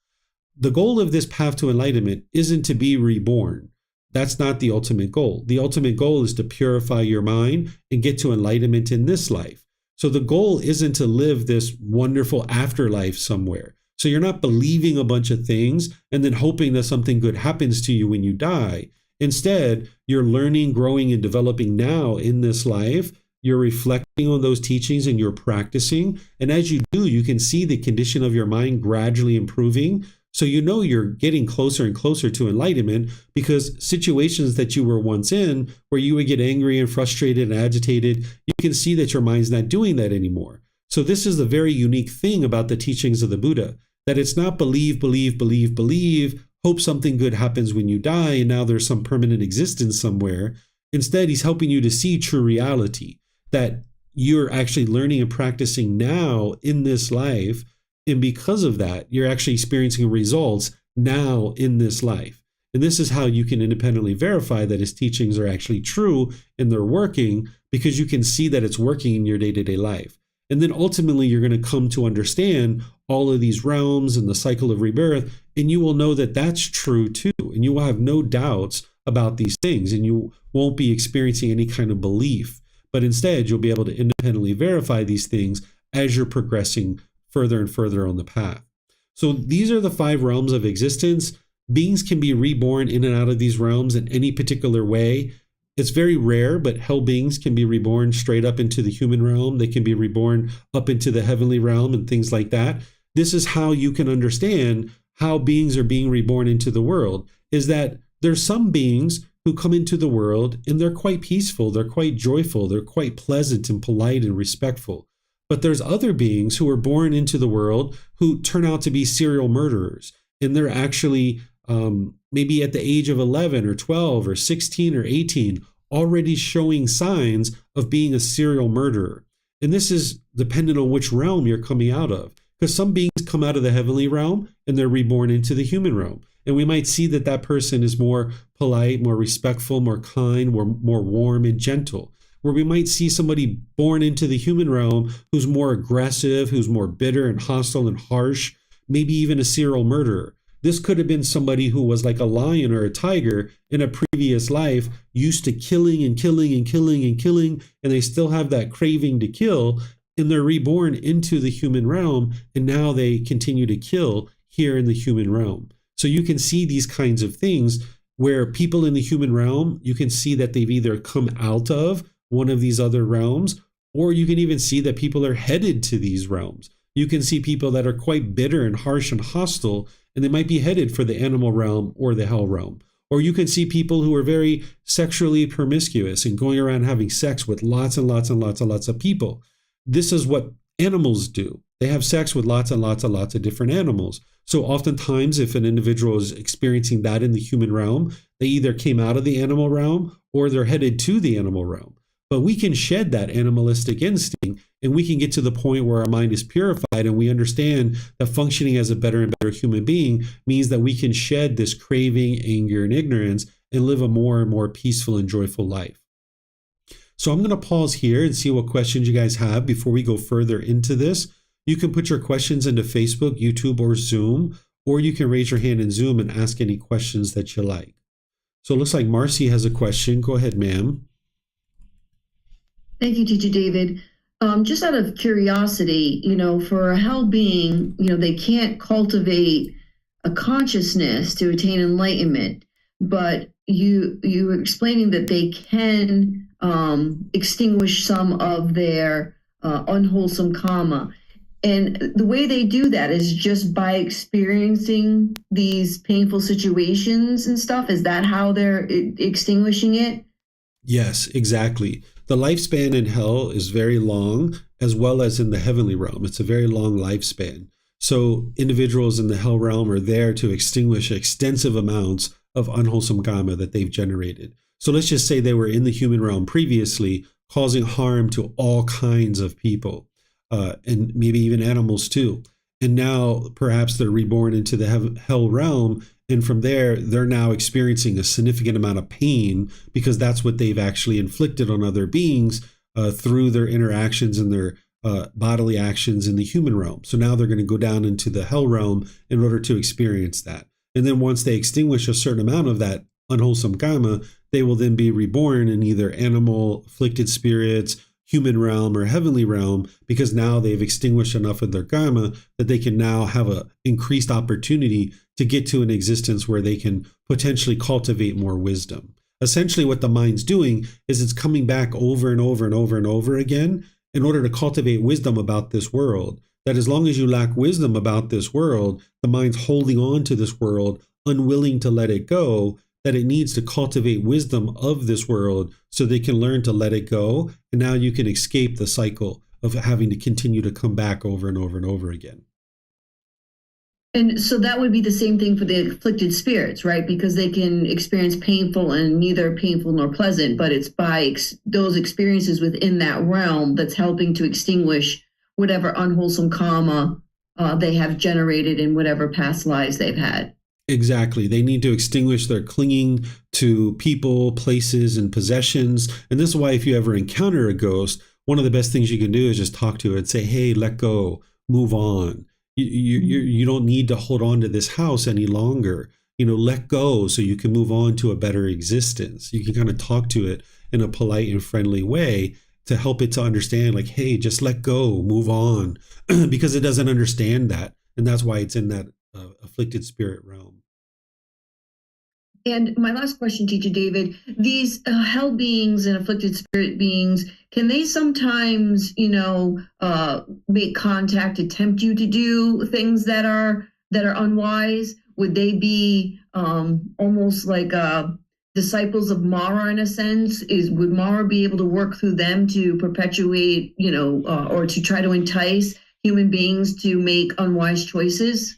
The goal of this path to enlightenment isn't to be reborn. That's not the ultimate goal. The ultimate goal is to purify your mind and get to enlightenment in this life. So the goal isn't to live this wonderful afterlife somewhere. So you're not believing a bunch of things and then hoping that something good happens to you when you die. Instead, you're learning, growing, and developing now in this life. You're reflecting on those teachings and you're practicing. And as you do, you can see the condition of your mind gradually improving. So you know you're getting closer and closer to enlightenment because situations that you were once in where you would get angry and frustrated and agitated, you can see that your mind's not doing that anymore. So this is the very unique thing about the teachings of the Buddha, that it's not believe, hope something good happens when you die and now there's some permanent existence somewhere. Instead, he's helping you to see true reality, that you're actually learning and practicing now in this life. And because of that, you're actually experiencing results now in this life. And this is how you can independently verify that his teachings are actually true and they're working, because you can see that it's working in your day-to-day life. And then ultimately, you're going to come to understand all of these realms and the cycle of rebirth, and you will know that that's true too. And you will have no doubts about these things, and you won't be experiencing any kind of belief. But instead, you'll be able to independently verify these things as you're progressing further and further on the path. So these are the 5 realms of existence. Beings can be reborn in and out of these realms in any particular way. It's very rare, but hell beings can be reborn straight up into the human realm. They can be reborn up into the heavenly realm and things like that. This is how you can understand how beings are being reborn into the world, is that there's some beings who come into the world and they're quite peaceful, they're quite joyful, they're quite pleasant and polite and respectful. But there's other beings who are born into the world who turn out to be serial murderers. And they're actually maybe at the age of 11 or 12 or 16 or 18 already showing signs of being a serial murderer. And this is dependent on which realm you're coming out of. Because some beings come out of the heavenly realm and they're reborn into the human realm. And we might see that that person is more polite, more respectful, more kind, more warm and gentle. Where we might see somebody born into the human realm who's more aggressive, who's more bitter and hostile and harsh, maybe even a serial murderer. This could have been somebody who was like a lion or a tiger in a previous life, used to killing and killing and killing and killing, and they still have that craving to kill, and they're reborn into the human realm, and now they continue to kill here in the human realm. So you can see these kinds of things where people in the human realm, you can see that they've either come out of one of these other realms, or you can even see that people are headed to these realms. You can see people that are quite bitter and harsh and hostile, and they might be headed for the animal realm or the hell realm. Or you can see people who are very sexually promiscuous and going around having sex with lots and lots and lots and lots of people. This is what animals do. They have sex with lots and lots and lots of different animals. So oftentimes, if an individual is experiencing that in the human realm, they either came out of the animal realm or they're headed to the animal realm. But we can shed that animalistic instinct, and we can get to the point where our mind is purified and we understand that functioning as a better and better human being means that we can shed this craving, anger, and ignorance and live a more and more peaceful and joyful life. So I'm going to pause here and see what questions you guys have before we go further into this. You can put your questions into Facebook, YouTube, or Zoom, or you can raise your hand in Zoom and ask any questions that you like. So it looks like Marcy has a question. Go ahead, ma'am. Thank you, Teacher David. Just out of curiosity, for a hell being, they can't cultivate a consciousness to attain enlightenment, but you were explaining that they can extinguish some of their unwholesome karma. And the way they do that is just by experiencing these painful situations and stuff. Is that how they're extinguishing it? Yes, exactly. The lifespan in hell is very long, as well as in the heavenly realm. It's a very long lifespan. So individuals in the hell realm are there to extinguish extensive amounts of unwholesome karma that they've generated. So let's just say they were in the human realm previously, causing harm to all kinds of people, and maybe even animals too. And now perhaps they're reborn into the hell realm, and from there, they're now experiencing a significant amount of pain because that's what they've actually inflicted on other beings through their interactions and their bodily actions in the human realm. So now they're going to go down into the hell realm in order to experience that. And then once they extinguish a certain amount of that unwholesome karma, they will then be reborn in either animal, afflicted spirits, human realm, or heavenly realm, because now they've extinguished enough of their karma that they can now have an increased opportunity to get to an existence where they can potentially cultivate more wisdom. Essentially, what the mind's doing is it's coming back over and over and over and over again in order to cultivate wisdom about this world. That as long as you lack wisdom about this world, the mind's holding on to this world, unwilling to let it go, that it needs to cultivate wisdom of this world so they can learn to let it go. And now you can escape the cycle of having to continue to come back over and over and over again. And so that would be the same thing for the afflicted spirits, right? Because they can experience painful and neither painful nor pleasant, but it's by those experiences within that realm that's helping to extinguish whatever unwholesome karma they have generated in whatever past lives they've had. Exactly. They need to extinguish their clinging to people, places, and possessions. And this is why if you ever encounter a ghost, one of the best things you can do is just talk to it and say, hey, let go, move on. You don't need to hold on to this house any longer. Let go so you can move on to a better existence. You can kind of talk to it in a polite and friendly way to help it to understand, like, hey, just let go, move on, because it doesn't understand that. And that's why it's in that afflicted spirit realm. And my last question, Teacher David, these hell beings and afflicted spirit beings, can they sometimes, make contact, tempt you to do things that are unwise? Would they be almost like disciples of Mara in a sense? Would Mara be able to work through them to perpetuate, or to try to entice human beings to make unwise choices?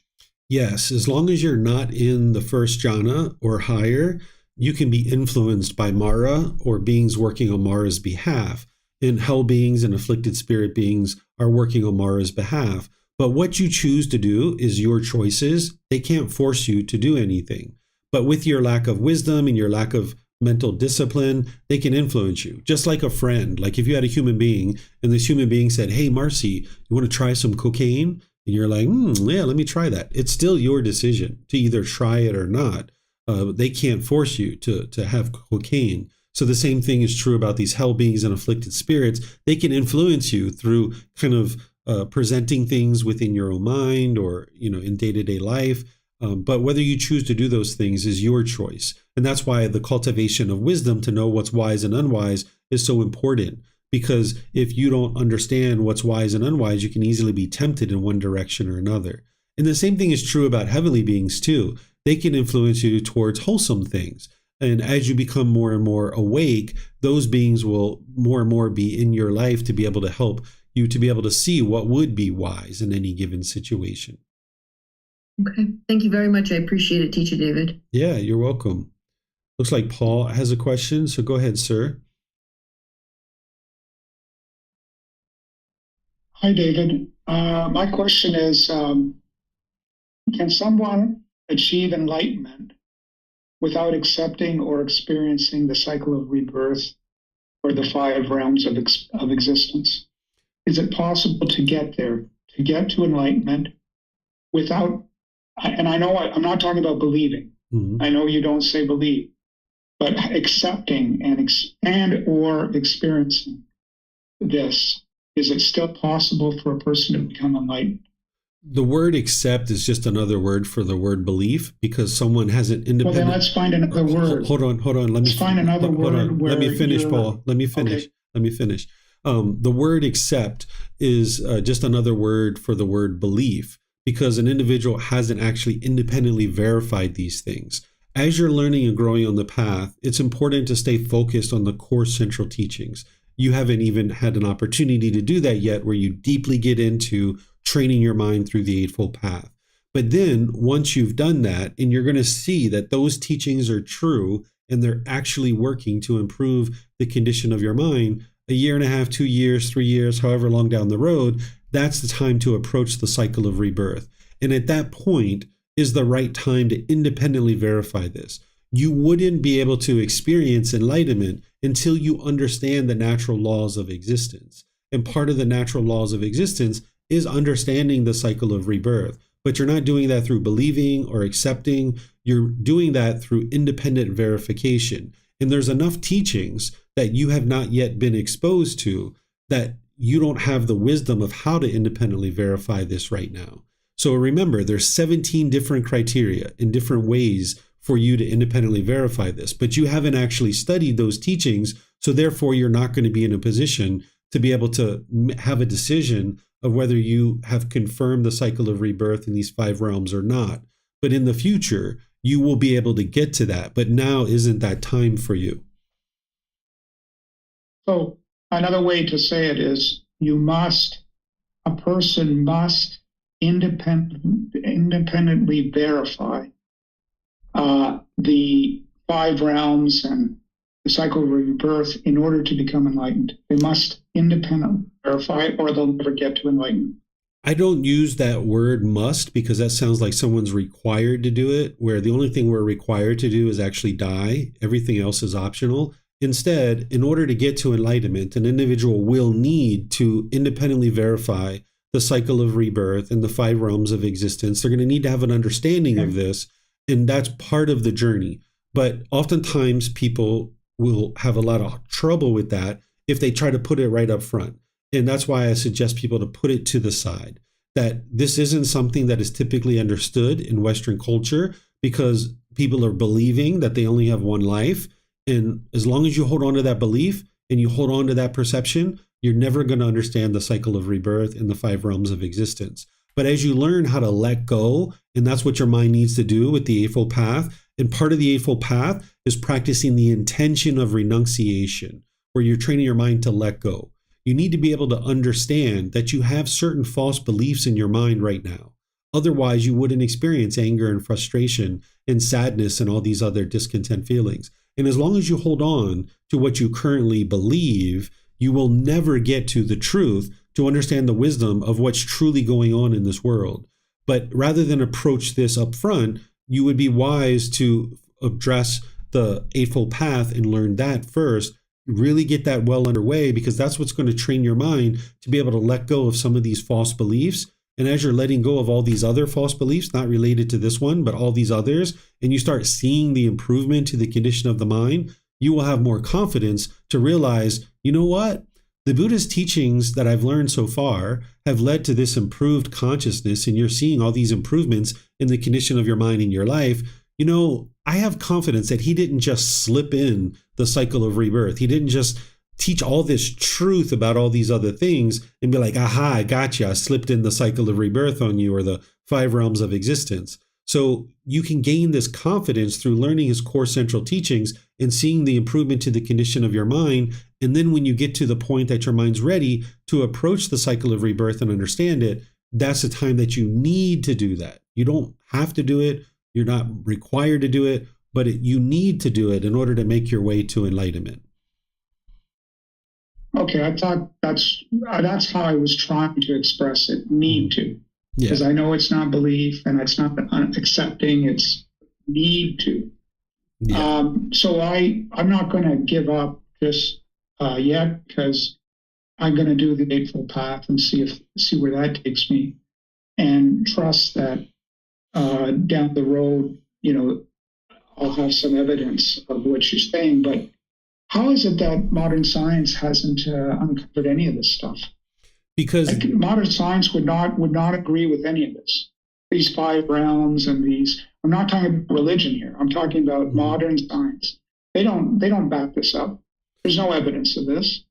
Yes, as long as you're not in the first jhana or higher, you can be influenced by Mara or beings working on Mara's behalf. And hell beings and afflicted spirit beings are working on Mara's behalf. But what you choose to do is your choices. They can't force you to do anything. But with your lack of wisdom and your lack of mental discipline, they can influence you. Just like a friend. Like if you had a human being and this human being said, hey, Marcy, you want to try some cocaine? And you're like, yeah, let me try that. It's still your decision to either try it or not. They can't force you to have cocaine. So the same thing is true about these hell beings and afflicted spirits. They can influence you through kind of presenting things within your own mind or, in day-to-day life. But whether you choose to do those things is your choice. And that's why the cultivation of wisdom to know what's wise and unwise is so important. Because if you don't understand what's wise and unwise, you can easily be tempted in one direction or another. And the same thing is true about heavenly beings too. They can influence you towards wholesome things. And as you become more and more awake, those beings will more and more be in your life to be able to help you to be able to see what would be wise in any given situation. Okay. Thank you very much. I appreciate it, Teacher David. Yeah, you're welcome. Looks like Paul has a question, so go ahead, sir. Hi, David. My question is, can someone achieve enlightenment without accepting or experiencing the cycle of rebirth or the 5 realms of existence? Is it possible to get there, to get to enlightenment without, and I know I'm not talking about believing. I know you don't say believe, but accepting and or experiencing this, is it still possible for a person to become enlightened? The word accept is just another word for the word belief, because someone hasn't independent. Well, then let's find another word. Hold on. Let's find another word. Let me finish, Paul. Let me finish. Okay. Let me finish. The word accept is just another word for the word belief, because an individual hasn't actually independently verified these things. As you're learning and growing on the path, it's important to stay focused on the core central teachings. You haven't even had an opportunity to do that yet, where you deeply get into training your mind through the Eightfold Path. But then once you've done that, and you're going to see that those teachings are true and they're actually working to improve the condition of your mind, a year and a half, 2 years, 3 years, however long down the road, that's the time to approach the cycle of rebirth. And at that point is the right time to independently verify this. You wouldn't be able to experience enlightenment until you understand the natural laws of existence. And part of the natural laws of existence is understanding the cycle of rebirth. But you're not doing that through believing or accepting. You're doing that through independent verification. And there's enough teachings that you have not yet been exposed to that you don't have the wisdom of how to independently verify this right now. So remember, there's 17 different criteria in different ways for you to independently verify this, but you haven't actually studied those teachings. So therefore, you're not going to be in a position to be able to have a decision of whether you have confirmed the cycle of rebirth in these 5 realms or not. But in the future, you will be able to get to that. But now isn't that time for you. So another way to say it is a person must independently verify the 5 realms and the cycle of rebirth in order to become enlightened. They must independently verify it, or they'll never get to enlightenment. I don't use that word must, because that sounds like someone's required to do it, where the only thing we're required to do is actually die. Everything else is optional. Instead, in order to get to enlightenment, an individual will need to independently verify the cycle of rebirth and the 5 realms of existence. They're going to need to have an understanding of this, and that's part of the journey. But oftentimes people will have a lot of trouble with that if they try to put it right up front. And that's why I suggest people to put it to the side, that this isn't something that is typically understood in Western culture, because people are believing that they only have one life. And as long as you hold on to that belief and you hold on to that perception, you're never going to understand the cycle of rebirth and the 5 realms of existence. But as you learn how to let go, and that's what your mind needs to do with the Eightfold Path, and part of the Eightfold Path is practicing the intention of renunciation, where you're training your mind to let go. You need to be able to understand that you have certain false beliefs in your mind right now. Otherwise, you wouldn't experience anger and frustration and sadness and all these other discontent feelings. And as long as you hold on to what you currently believe, you will never get to the truth to understand the wisdom of what's truly going on in this world. But rather than approach this up front, you would be wise to address the Eightfold Path and learn that first. Really get that well underway, because that's what's going to train your mind to be able to let go of some of these false beliefs. And as you're letting go of all these other false beliefs, not related to this one, but all these others, and you start seeing the improvement to the condition of the mind, you will have more confidence to realize, you know what? the Buddha's teachings that I've learned so far have led to this improved consciousness, and you're seeing all these improvements in the condition of your mind in your life. I have confidence that he didn't just slip in the cycle of rebirth. He didn't just teach all this truth about all these other things and be like, aha, I got you. I slipped in the cycle of rebirth on you, or the 5 realms of existence. So you can gain this confidence through learning his core central teachings and seeing the improvement to the condition of your mind. And then when you get to the point that your mind's ready to approach the cycle of rebirth and understand it, that's the time that you need to do that. You don't have to do it. You're not required to do it, but you need to do it in order to make your way to enlightenment. Okay, I thought that's how I was trying to express it. Need to, because I know it's not belief and it's not accepting. It's need to. Yeah. So I'm not going to give up just yet, because I'm going to do the Eightfold Path and see where that takes me, and trust that down the road, I'll have some evidence of what you're saying. But how is it that modern science hasn't uncovered any of this stuff? Because modern science would not agree with any of this. These 5 realms and these. I'm not talking about religion here. I'm talking about modern science. They don't back this up. There's no evidence of this.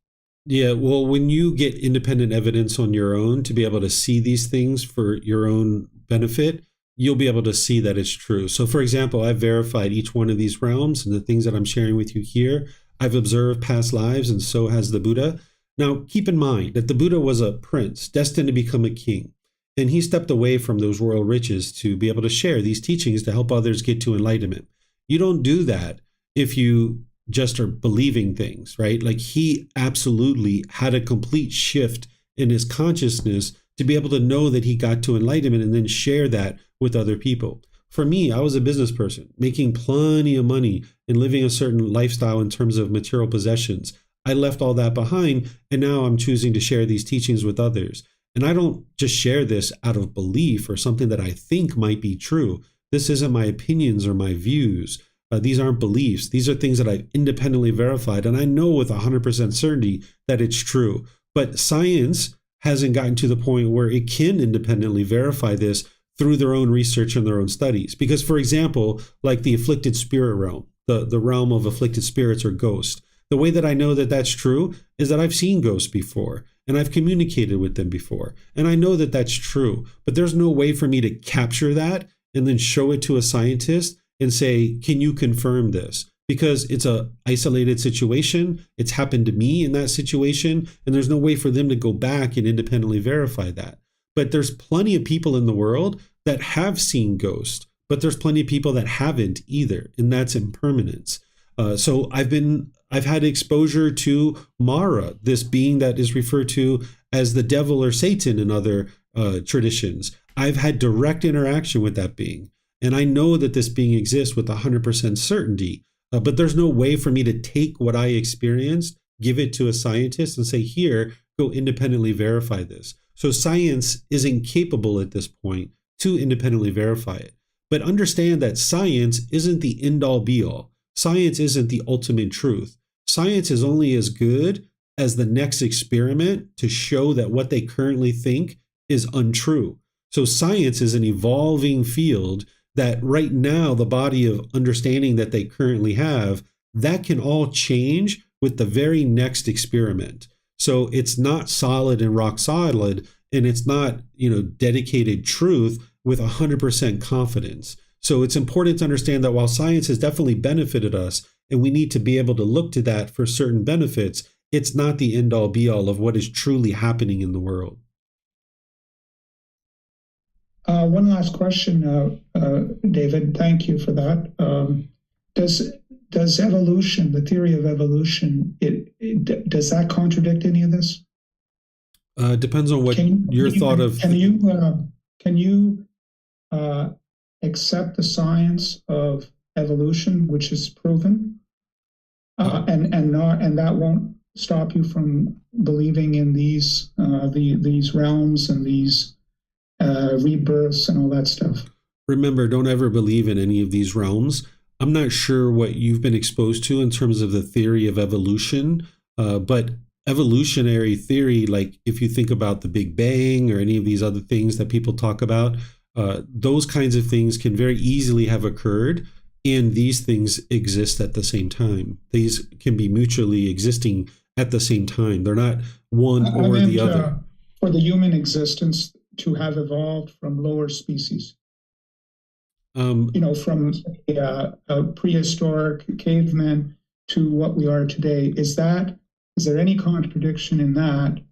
Yeah, well, when you get independent evidence on your own to be able to see these things for your own benefit, you'll be able to see that it's true. So, for example, I've verified each one of these realms, and the things that I'm sharing with you here, I've observed past lives, and so has the Buddha. Now, keep in mind that the Buddha was a prince destined to become a king, and he stepped away from those royal riches to be able to share these teachings to help others get to enlightenment. You don't do that if you just are believing things, right? Like, he absolutely had a complete shift in his consciousness to be able to know that he got to enlightenment and then share that with other people. For me, I was a business person making plenty of money and living a certain lifestyle in terms of material possessions. I left all that behind, and now I'm choosing to share these teachings with others. And I don't just share this out of belief or something that I think might be true. This isn't my opinions or my views. These aren't beliefs. These are things that I've independently verified, and I know with 100% certainty that it's true. But science hasn't gotten to the point where it can independently verify this through their own research and their own studies. Because, for example, like the afflicted spirit realm, the realm of afflicted spirits or ghosts, the way that I know that that's true is that I've seen ghosts before, and I've communicated with them before, and I know that that's true. But there's no way for me to capture that and then show it to a scientist and say, can you confirm this? Because it's a isolated situation. It's happened to me in that situation, and there's no way for them to go back and independently verify that. But there's plenty of people in the world that have seen ghosts, but there's plenty of people that haven't either, and that's impermanence. So I've had exposure to Mara, this being that is referred to as the devil or Satan in other traditions. I've had direct interaction with that being, and I know that this being exists with 100% certainty. But there's no way for me to take what I experienced, give it to a scientist, and say, here, go independently verify this. So science isn't capable at this point to independently verify it. But understand that science isn't the end-all be-all. Science isn't the ultimate truth. Science is only as good as the next experiment to show that what they currently think is untrue. So science is an evolving field that right now, the body of understanding that they currently have, that can all change with the very next experiment. So it's not solid and rock solid, and it's not, dedicated truth with 100% confidence. So it's important to understand that while science has definitely benefited us, and we need to be able to look to that for certain benefits, it's not the end all be all of what is truly happening in the world. One last question, David. Thank you for that. Does evolution, the theory of evolution, does that contradict any of this? Depends on what your thought of. Can you accept the science of evolution, which is proven, and that won't stop you from believing in these realms and these rebirths and all that stuff? Remember, don't ever believe in any of these realms. I'm not sure what you've been exposed to in terms of the theory of evolution, but evolutionary theory, like if you think about the Big Bang or any of these other things that people talk about, those kinds of things can very easily have occurred, and these things exist at the same time. These can be mutually existing at the same time. They're not one I or meant, the other. For the human existence to have evolved from lower species, from a prehistoric caveman to what we are today. Is there any contradiction in that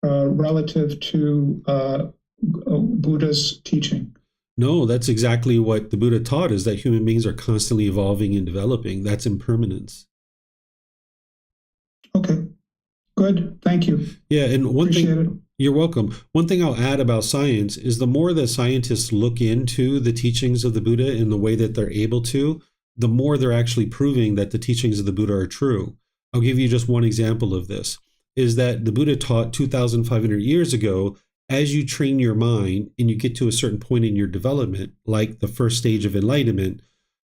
relative to Buddha's teaching? No, that's exactly what the Buddha taught, is that human beings are constantly evolving and developing. That's impermanence. Okay, good. Thank you. Yeah, and one Appreciate thing, it. you're welcome. One thing I'll add about science is the more that scientists look into the teachings of the Buddha in the way that they're able to, the more they're actually proving that the teachings of the Buddha are true. I'll give you just one example of this, is that the Buddha taught 2,500 years ago, as you train your mind and you get to a certain point in your development, like the first stage of enlightenment,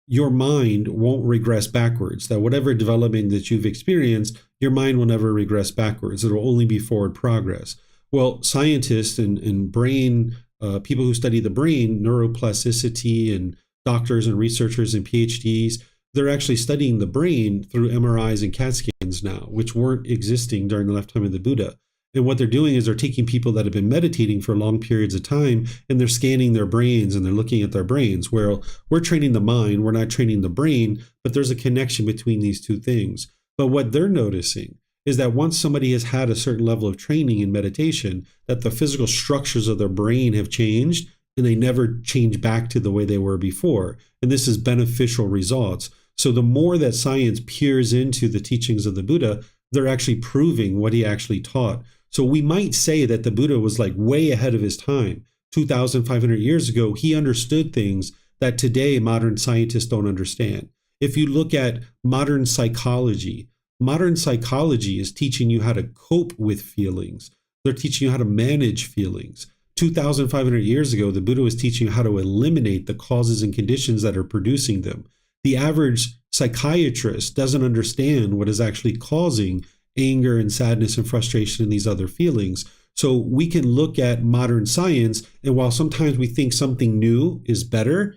your mind won't regress backwards. That whatever development that you've experienced, your mind will never regress backwards. It will only be forward progress. Well, scientists and brain, people who study the brain, neuroplasticity, and doctors and researchers and PhDs, they're actually studying the brain through MRIs and CAT scans now, which weren't existing during the lifetime of the Buddha. And what they're doing is they're taking people that have been meditating for long periods of time, and they're scanning their brains and they're looking at their brains. Where we're training the mind, we're not training the brain, but there's a connection between these two things. But what they're noticing is that once somebody has had a certain level of training in meditation, that the physical structures of their brain have changed and they never change back to the way they were before. And this is beneficial results. So the more that science peers into the teachings of the Buddha, they're actually proving what he actually taught. So we might say that the Buddha was like way ahead of his time. 2,500 years ago, he understood things that today modern scientists don't understand. If you look at modern psychology is teaching you how to cope with feelings. They're teaching you how to manage feelings. 2,500 years ago, the Buddha was teaching you how to eliminate the causes and conditions that are producing them. The average psychiatrist doesn't understand what is actually causing anger and sadness and frustration and these other feelings. So we can look at modern science, and while sometimes we think something new is better,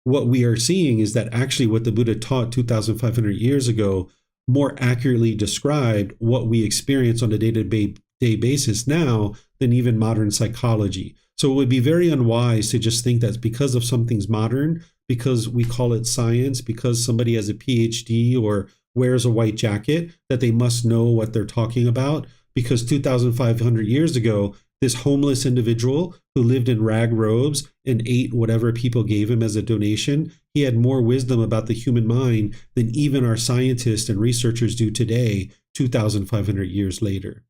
what we are seeing is that actually what the Buddha taught 2,500 years ago more accurately described what we experience on a day-to-day basis now than even modern psychology. So it would be very unwise to just think that because of something's modern, because we call it science, because somebody has a PhD or wears a white jacket, that they must know what they're talking about. Because 2,500 years ago, this homeless individual who lived in rag robes and ate whatever people gave him as a donation, he had more wisdom about the human mind than even our scientists and researchers do today, 2,500 years later.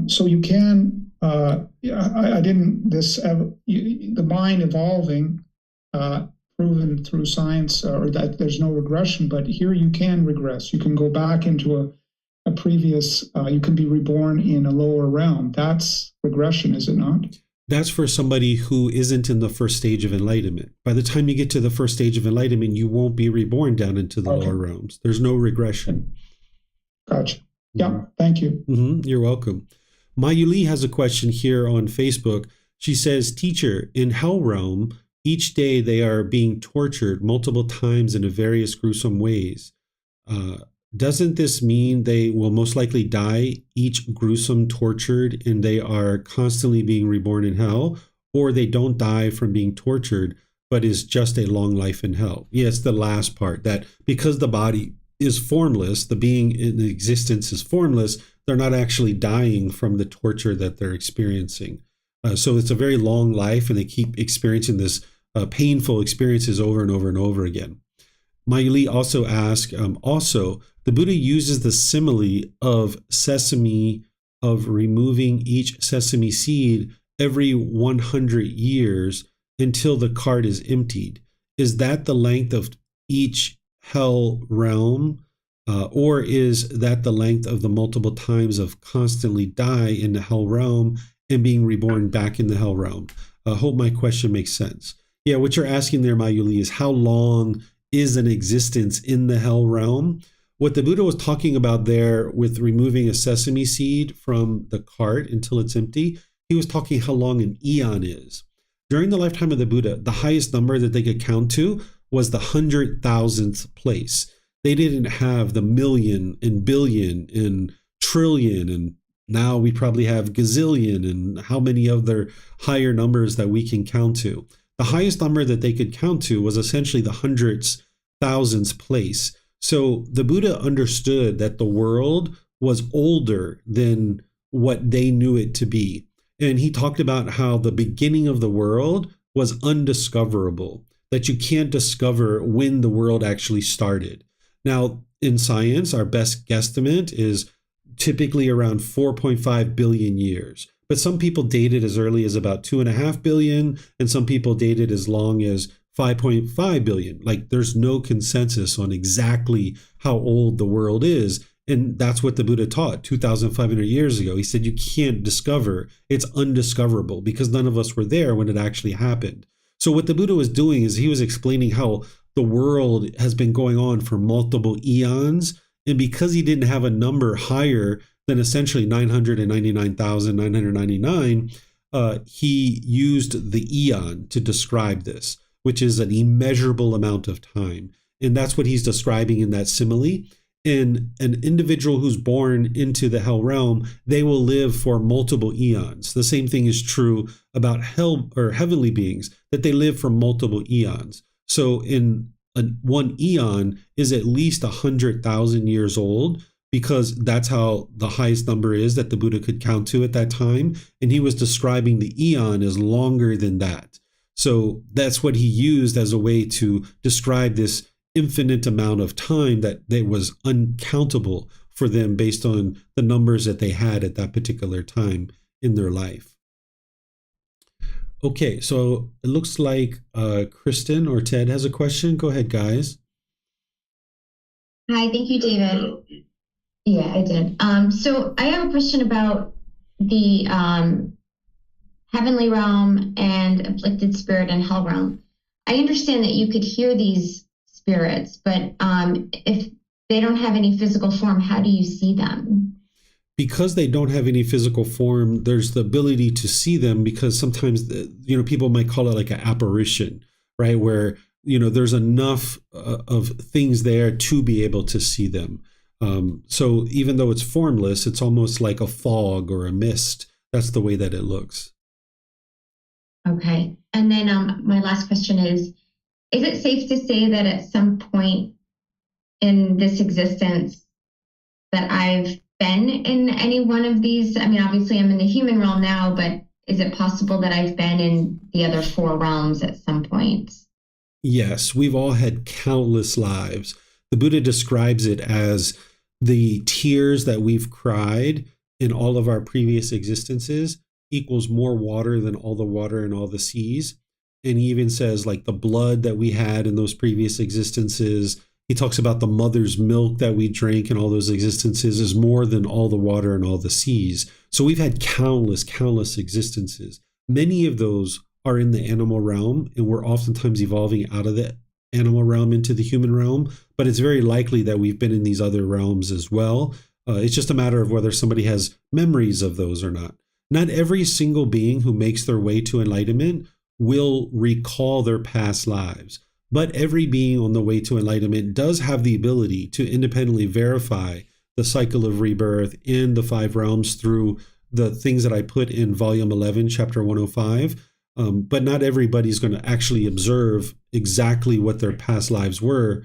So you can, the mind evolving, proven through science, or that there's no regression, but here you can regress. You can go back into a previous, you can be reborn in a lower realm. That's regression, is it not? That's for somebody who isn't in the first stage of enlightenment. By the time you get to the first stage of enlightenment, you won't be reborn down into the lower realms. There's no regression. Gotcha. Yeah, thank you. You're welcome. Mayuli has a question here on Facebook. She says, "Teacher, in Hell Realm, each day they are being tortured multiple times in various gruesome ways. Doesn't this mean they will most likely die each gruesome tortured and they are constantly being reborn in hell? Or they don't die from being tortured, but is just a long life in hell?" Yes, the last part, that because the body is formless, the being in existence is formless, they're not actually dying from the torture that they're experiencing. So it's a very long life, and they keep experiencing this painful experiences over and over and over again. Mayuli also asked, the Buddha uses the simile of sesame, of removing each sesame seed every 100 years until the cart is emptied. Is that the length of each hell realm? Or is that the length of the multiple times of constantly die in the hell realm and being reborn back in the hell realm? I hope my question makes sense. Yeah, what you're asking there, Mayuli, is how long is an existence in the hell realm. What the Buddha was talking about there with removing a sesame seed from the cart until it's empty, he was talking how long an eon is. During the lifetime of the Buddha, the highest number that they could count to was the 100,000th place. They didn't have the million and billion and trillion, and now we probably have gazillion and how many other higher numbers that we can count to. The highest number that they could count to was essentially the hundreds, thousands place. So the Buddha understood that the world was older than what they knew it to be. And he talked about how the beginning of the world was undiscoverable, that you can't discover when the world actually started. Now, in science, our best guesstimate is typically around 4.5 billion years. But some people date it as early as about 2.5 billion, and some people date it as long as 5.5 billion. Like, there's no consensus on exactly how old the world is. And that's what the Buddha taught 2,500 years ago. He said, you can't discover, it's undiscoverable, because none of us were there when it actually happened. So what the Buddha was doing is he was explaining how the world has been going on for multiple eons. And because he didn't have a number higher than essentially 999,999, he used the eon to describe this, which is an immeasurable amount of time. And that's what he's describing in that simile. And an individual who's born into the hell realm, they will live for multiple eons. The same thing is true about hell or heavenly beings, that they live for multiple eons. So in one eon is at least 100,000 years old, because that's how the highest number is that the Buddha could count to at that time. And he was describing the eon as longer than that. So that's what he used as a way to describe this infinite amount of time that was uncountable for them based on the numbers that they had at that particular time in their life. Okay, so it looks like Kristen or Ted has a question. Go ahead, guys. Hi, thank you, David. Yeah, I did. So I have a question about the heavenly realm and afflicted spirit and hell realm. I understand that you could hear these spirits, but if they don't have any physical form, how do you see them? Because they don't have any physical form, there's the ability to see them, because sometimes, people might call it like an apparition, right? Where, there's enough of things there to be able to see them. So even though it's formless, it's almost like a fog or a mist. That's the way that it looks. Okay. And then my last question is it safe to say that at some point in this existence that I've been in any one of these? I mean, obviously I'm in the human realm now, but is it possible that I've been in the other 4 realms at some point? Yes, we've all had countless lives. The Buddha describes it as the tears that we've cried in all of our previous existences equals more water than all the water in all the seas. And he even says, like, the blood that we had in those previous existences, he talks about the mother's milk that we drank in all those existences is more than all the water in all the seas. So we've had countless existences. Many of those are in the animal realm, and we're oftentimes evolving out of the animal realm into the human realm. But it's very likely that we've been in these other realms as well. It's just a matter of whether somebody has memories of those or not. Not every single being who makes their way to enlightenment will recall their past lives. But every being on the way to enlightenment does have the ability to independently verify the cycle of rebirth in the 5 realms through the things that I put in volume 11, chapter 105. But not everybody's going to actually observe exactly what their past lives were.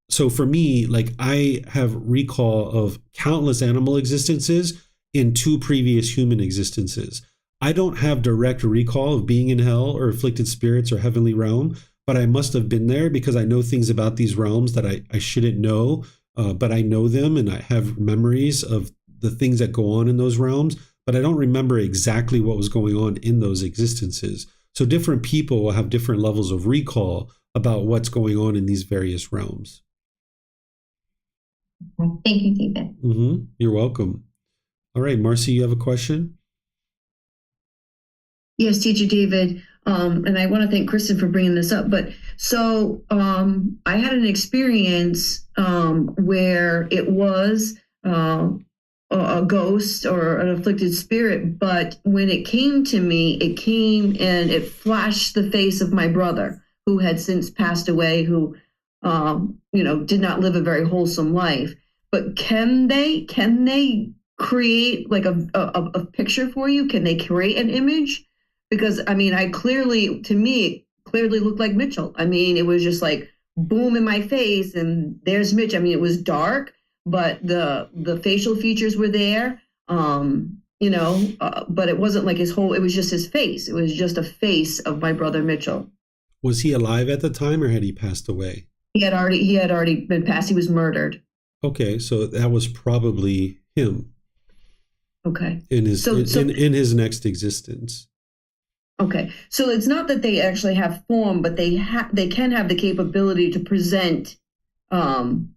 So for me, like, I have recall of countless animal existences in 2 previous human existences. I don't have direct recall of being in hell or afflicted spirits or heavenly realm, but I must have been there because I know things about these realms that I shouldn't know, but I know them and I have memories of the things that go on in those realms, but I don't remember exactly what was going on in those existences. So different people will have different levels of recall about what's going on in these various realms. Thank you, David. You're welcome. All right, Marcy, you have a question? Yes, Teacher David. And I want to thank Kristen for bringing this up, but So I had an experience where it was a ghost or an afflicted spirit, but when it came to me, it came and it flashed the face of my brother, who had since passed away, who did not live a very wholesome life. But can they create like a picture for you? Can they create an image? Because I mean, to me, it clearly looked like Mitchell. I mean, it was just like boom in my face, and there's Mitch. I mean, it was dark, but the facial features were there. But it wasn't like it was just his face. It was just a face of my brother Mitchell. Was he alive at the time, or had he passed away? He had already been passed. He was murdered. Okay, so that was probably him. Okay. In his next existence. Okay, so it's not that they actually have form, but they can have the capability to present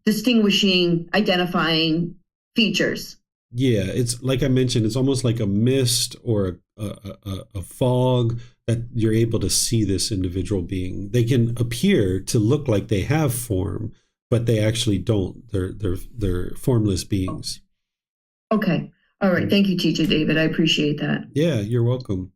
distinguishing, identifying features. Yeah, it's like I mentioned, it's almost like a mist or a fog that you're able to see this individual being. They can appear to look like they have form, but they actually don't. They're formless beings. Okay. All right. Thank you, Teacher David. I appreciate that. Yeah, you're welcome.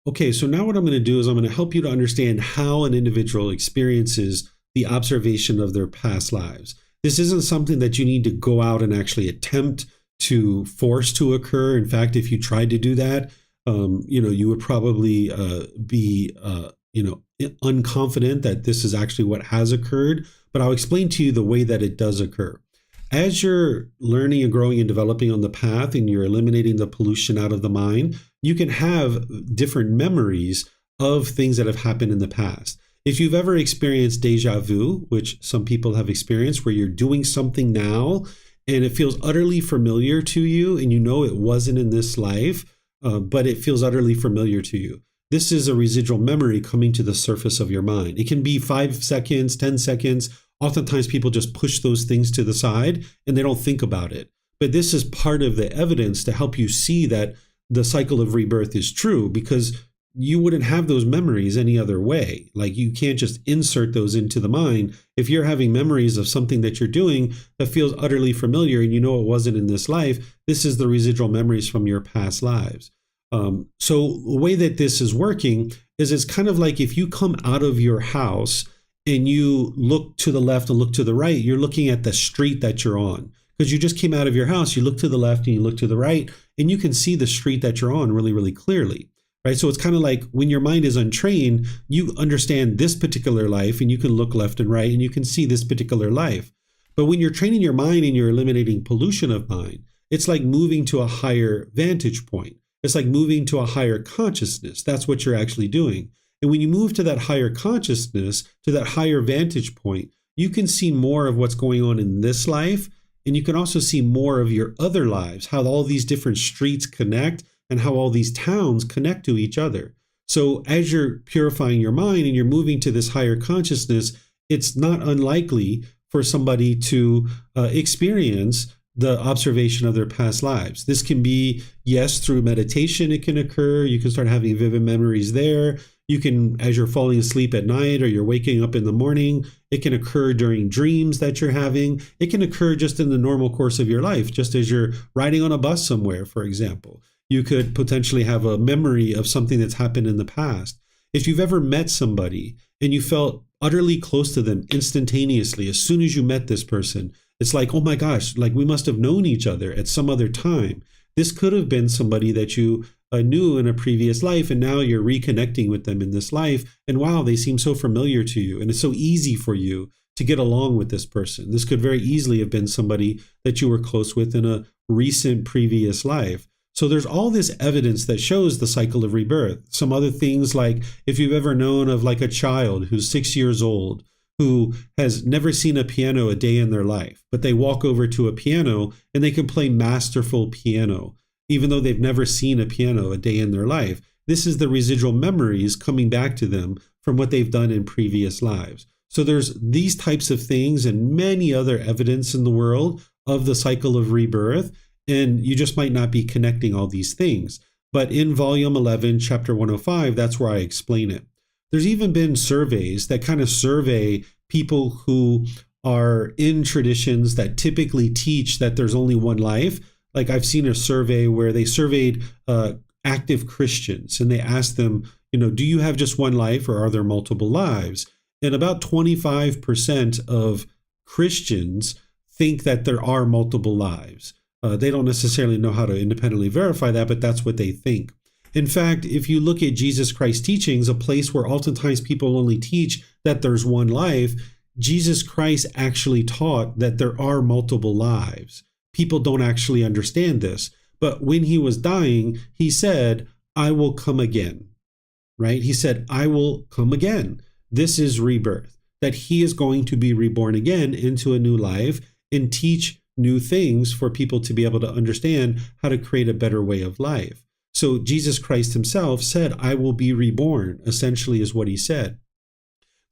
Okay, so now what I'm going to do is I'm going to help you to understand how an individual experiences the observation of their past lives. This isn't something that you need to go out and actually attempt to force to occur. In fact, if you tried to do that, you would probably be unconfident that this is actually what has occurred. But I'll explain to you the way that it does occur. As you're learning and growing and developing on the path and you're eliminating the pollution out of the mind, you can have different memories of things that have happened in the past. If you've ever experienced deja vu, which some people have experienced, where you're doing something now and it feels utterly familiar to you and you know it wasn't in this life, but it feels utterly familiar to you. This is a residual memory coming to the surface of your mind. It can be 5 seconds, 10 seconds. Oftentimes people just push those things to the side and they don't think about it. But this is part of the evidence to help you see that the cycle of rebirth is true, because you wouldn't have those memories any other way. Like, you can't just insert those into the mind. If you're having memories of something that you're doing that feels utterly familiar and you know it wasn't in this life, this is the residual memories from your past lives. So the way that this is working is it's kind of like if you come out of your house and you look to the left and look to the right, you're looking at the street that you're on. Because you just came out of your house, you look to the left and you look to the right, and you can see the street that you're on really, really clearly. Right? So it's kind of like when your mind is untrained, you understand this particular life and you can look left and right and you can see this particular life. But when you're training your mind and you're eliminating pollution of mind, it's like moving to a higher vantage point. It's like moving to a higher consciousness. That's what you're actually doing. And when you move to that higher consciousness, to that higher vantage point, you can see more of what's going on in this life. And you can also see more of your other lives, how all these different streets connect and how all these towns connect to each other. So as you're purifying your mind and you're moving to this higher consciousness, it's not unlikely for somebody to experience the observation of their past lives. This can be, yes, through meditation, it can occur. You can start having vivid memories there. You can, as you're falling asleep at night or you're waking up in the morning, it can occur during dreams that you're having. It can occur just in the normal course of your life, just as you're riding on a bus somewhere, for example. You could potentially have a memory of something that's happened in the past. If you've ever met somebody and you felt utterly close to them instantaneously, as soon as you met this person, it's like, oh my gosh, like we must have known each other at some other time. This could have been somebody that you knew in a previous life, and now you're reconnecting with them in this life. And wow, they seem so familiar to you. And it's so easy for you to get along with this person. This could very easily have been somebody that you were close with in a recent previous life. So there's all this evidence that shows the cycle of rebirth. Some other things, like if you've ever known of like a child who's 6 years old, who has never seen a piano a day in their life, but they walk over to a piano and they can play masterful piano, even though they've never seen a piano a day in their life. This is the residual memories coming back to them from what they've done in previous lives. So there's these types of things and many other evidence in the world of the cycle of rebirth, and you just might not be connecting all these things. But in volume 11, chapter 105, that's where I explain it. There's even been surveys that kind of survey people who are in traditions that typically teach that there's only one life. Like I've seen a survey where they surveyed active Christians and they asked them, do you have just one life or are there multiple lives? And about 25% of Christians think that there are multiple lives. They don't necessarily know how to independently verify that, but that's what they think. In fact, if you look at Jesus Christ's teachings, a place where oftentimes people only teach that there's one life, Jesus Christ actually taught that there are multiple lives. People don't actually understand this. But when he was dying, he said, I will come again, right? He said, I will come again. This is rebirth, that he is going to be reborn again into a new life and teach new things for people to be able to understand how to create a better way of life. So Jesus Christ himself said, I will be reborn, essentially is what he said.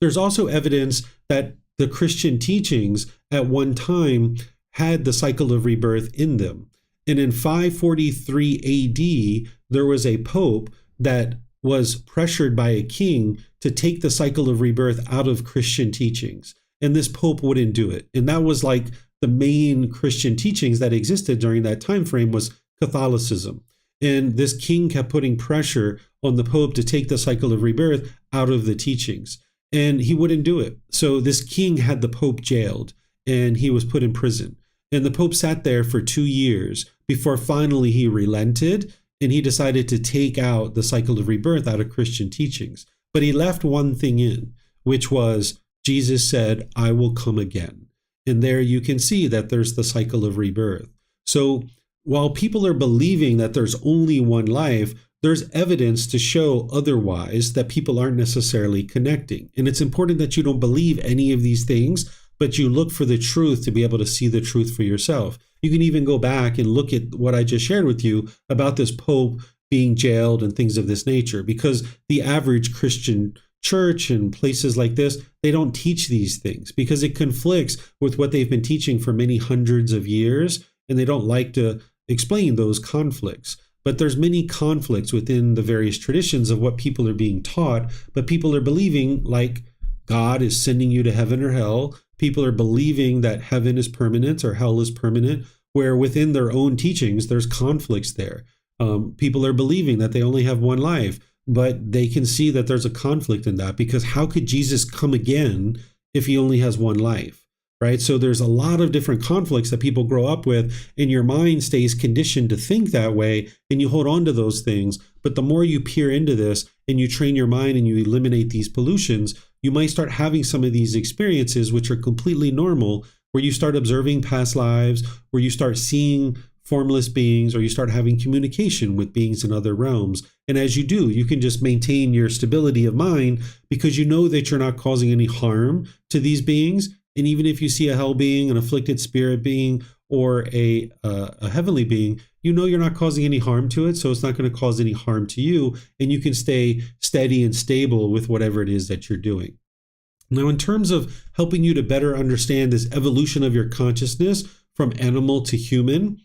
There's also evidence that the Christian teachings at one time had the cycle of rebirth in them. And in 543 AD, there was a pope that was pressured by a king to take the cycle of rebirth out of Christian teachings. And this pope wouldn't do it. And that was like the main Christian teachings that existed during that time frame was Catholicism. And this king kept putting pressure on the pope to take the cycle of rebirth out of the teachings. And he wouldn't do it. So this king had the pope jailed and he was put in prison. And the pope sat there for 2 years before finally he relented and he decided to take out the cycle of rebirth out of Christian teachings. But he left one thing in, which was Jesus said, I will come again. And there you can see that there's the cycle of rebirth. So while people are believing that there's only one life, there's evidence to show otherwise that people aren't necessarily connecting. And it's important that you don't believe any of these things, but you look for the truth to be able to see the truth for yourself. You can even go back and look at what I just shared with you about this Pope being jailed and things of this nature, because the average Christian church and places like this, they don't teach these things because it conflicts with what they've been teaching for many hundreds of years, and they don't like to explain those conflicts. But there's many conflicts within the various traditions of what people are being taught, but people are believing like God is sending you to heaven or hell. People are believing that heaven is permanent or hell is permanent, where within their own teachings, there's conflicts there. People are believing that they only have one life, but they can see that there's a conflict in that, because how could Jesus come again if he only has one life, right? So there's a lot of different conflicts that people grow up with, and your mind stays conditioned to think that way, and you hold on to those things. But the more you peer into this and you train your mind and you eliminate these pollutions, you might start having some of these experiences, which are completely normal, where you start observing past lives, where you start seeing formless beings, or you start having communication with beings in other realms. And as you do, you can just maintain your stability of mind because you know that you're not causing any harm to these beings. And even if you see a hell being, an afflicted spirit being, or a heavenly being, you know you're not causing any harm to it, so it's not going to cause any harm to you, and you can stay steady and stable with whatever it is that you're doing. Now, in terms of helping you to better understand this evolution of your consciousness from animal to human,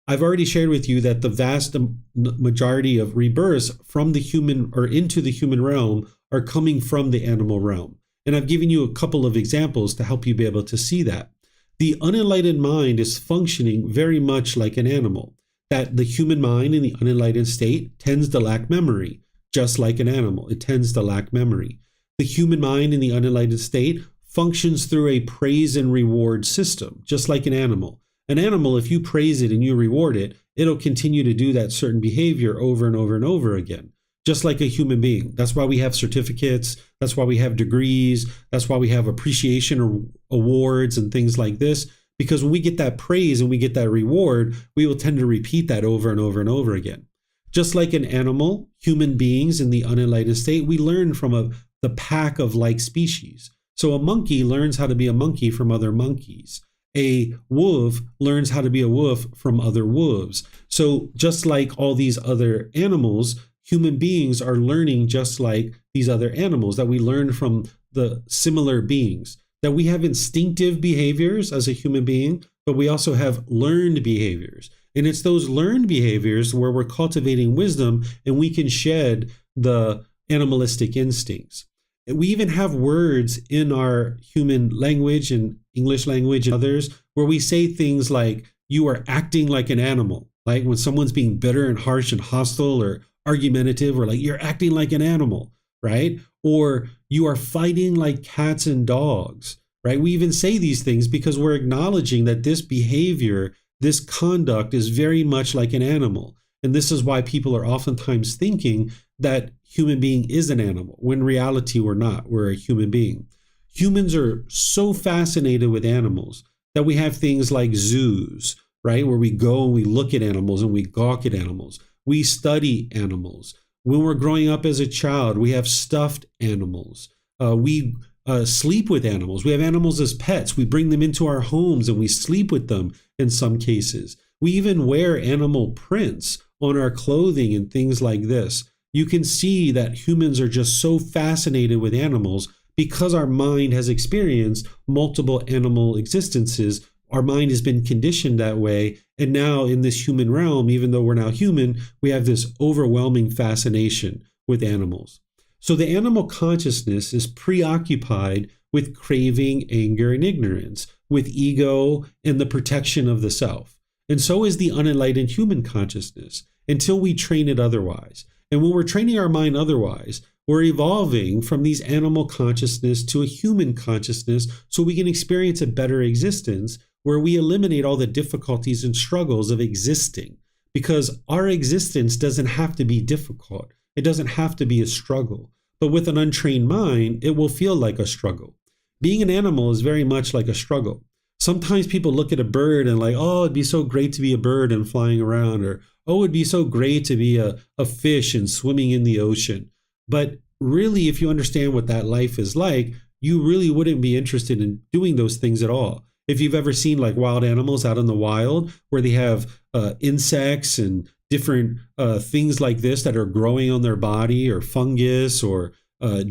I've already shared with you that the vast majority of rebirths from the human or into the human realm are coming from the animal realm. And I've given you a couple of examples to help you be able to see that. The unenlightened mind is functioning very much like an animal, that the human mind in the unenlightened state tends to lack memory, just like an animal. It tends to lack memory. The human mind in the unenlightened state functions through a praise and reward system, just like an animal. An animal, if you praise it and you reward it, it'll continue to do that certain behavior over and over and over again, just like a human being. That's why we have certificates. That's why we have degrees. That's why we have appreciation or awards and things like this, because when we get that praise and we get that reward, we will tend to repeat that over and over and over again. Just like an animal, human beings in the unenlightened state, we learn from the pack of like species. So a monkey learns how to be a monkey from other monkeys. A wolf learns how to be a wolf from other wolves. So just like all these other animals, human beings are learning just like these other animals, that we learn from the similar beings, that we have instinctive behaviors as a human being, but we also have learned behaviors. And it's those learned behaviors where we're cultivating wisdom, and we can shed the animalistic instincts. We even have words in our human language and English language and others where we say things like, you are acting like an animal. Like when someone's being bitter and harsh and hostile or argumentative, or like, you're acting like an animal, right? Or you are fighting like cats and dogs, right? We even say these things because we're acknowledging that this behavior, this conduct is very much like an animal. And this is why people are oftentimes thinking that human being is an animal, when in reality we're not, we're a human being. Humans are so fascinated with animals that we have things like zoos, right? Where we go and we look at animals and we gawk at animals. We study animals. When we're growing up as a child, we have stuffed animals. We sleep with animals. We have animals as pets. We bring them into our homes and we sleep with them in some cases. We even wear animal prints on our clothing and things like this. You can see that humans are just so fascinated with animals because our mind has experienced multiple animal existences. Our mind has been conditioned that way. And now in this human realm, even though we're now human, we have this overwhelming fascination with animals. So the animal consciousness is preoccupied with craving, anger, and ignorance, with ego and the protection of the self. And so is the unenlightened human consciousness until we train it otherwise. And when we're training our mind otherwise, we're evolving from these animal consciousness to a human consciousness so we can experience a better existence where we eliminate all the difficulties and struggles of existing. Because our existence doesn't have to be difficult. It doesn't have to be a struggle. But with an untrained mind, it will feel like a struggle. Being an animal is very much like a struggle. Sometimes people look at a bird and like, oh, it'd be so great to be a bird and flying around, or, oh, it'd be so great to be a fish and swimming in the ocean. But really, if you understand what that life is like, you really wouldn't be interested in doing those things at all. If you've ever seen like wild animals out in the wild where they have insects and different things like this that are growing on their body, or fungus, or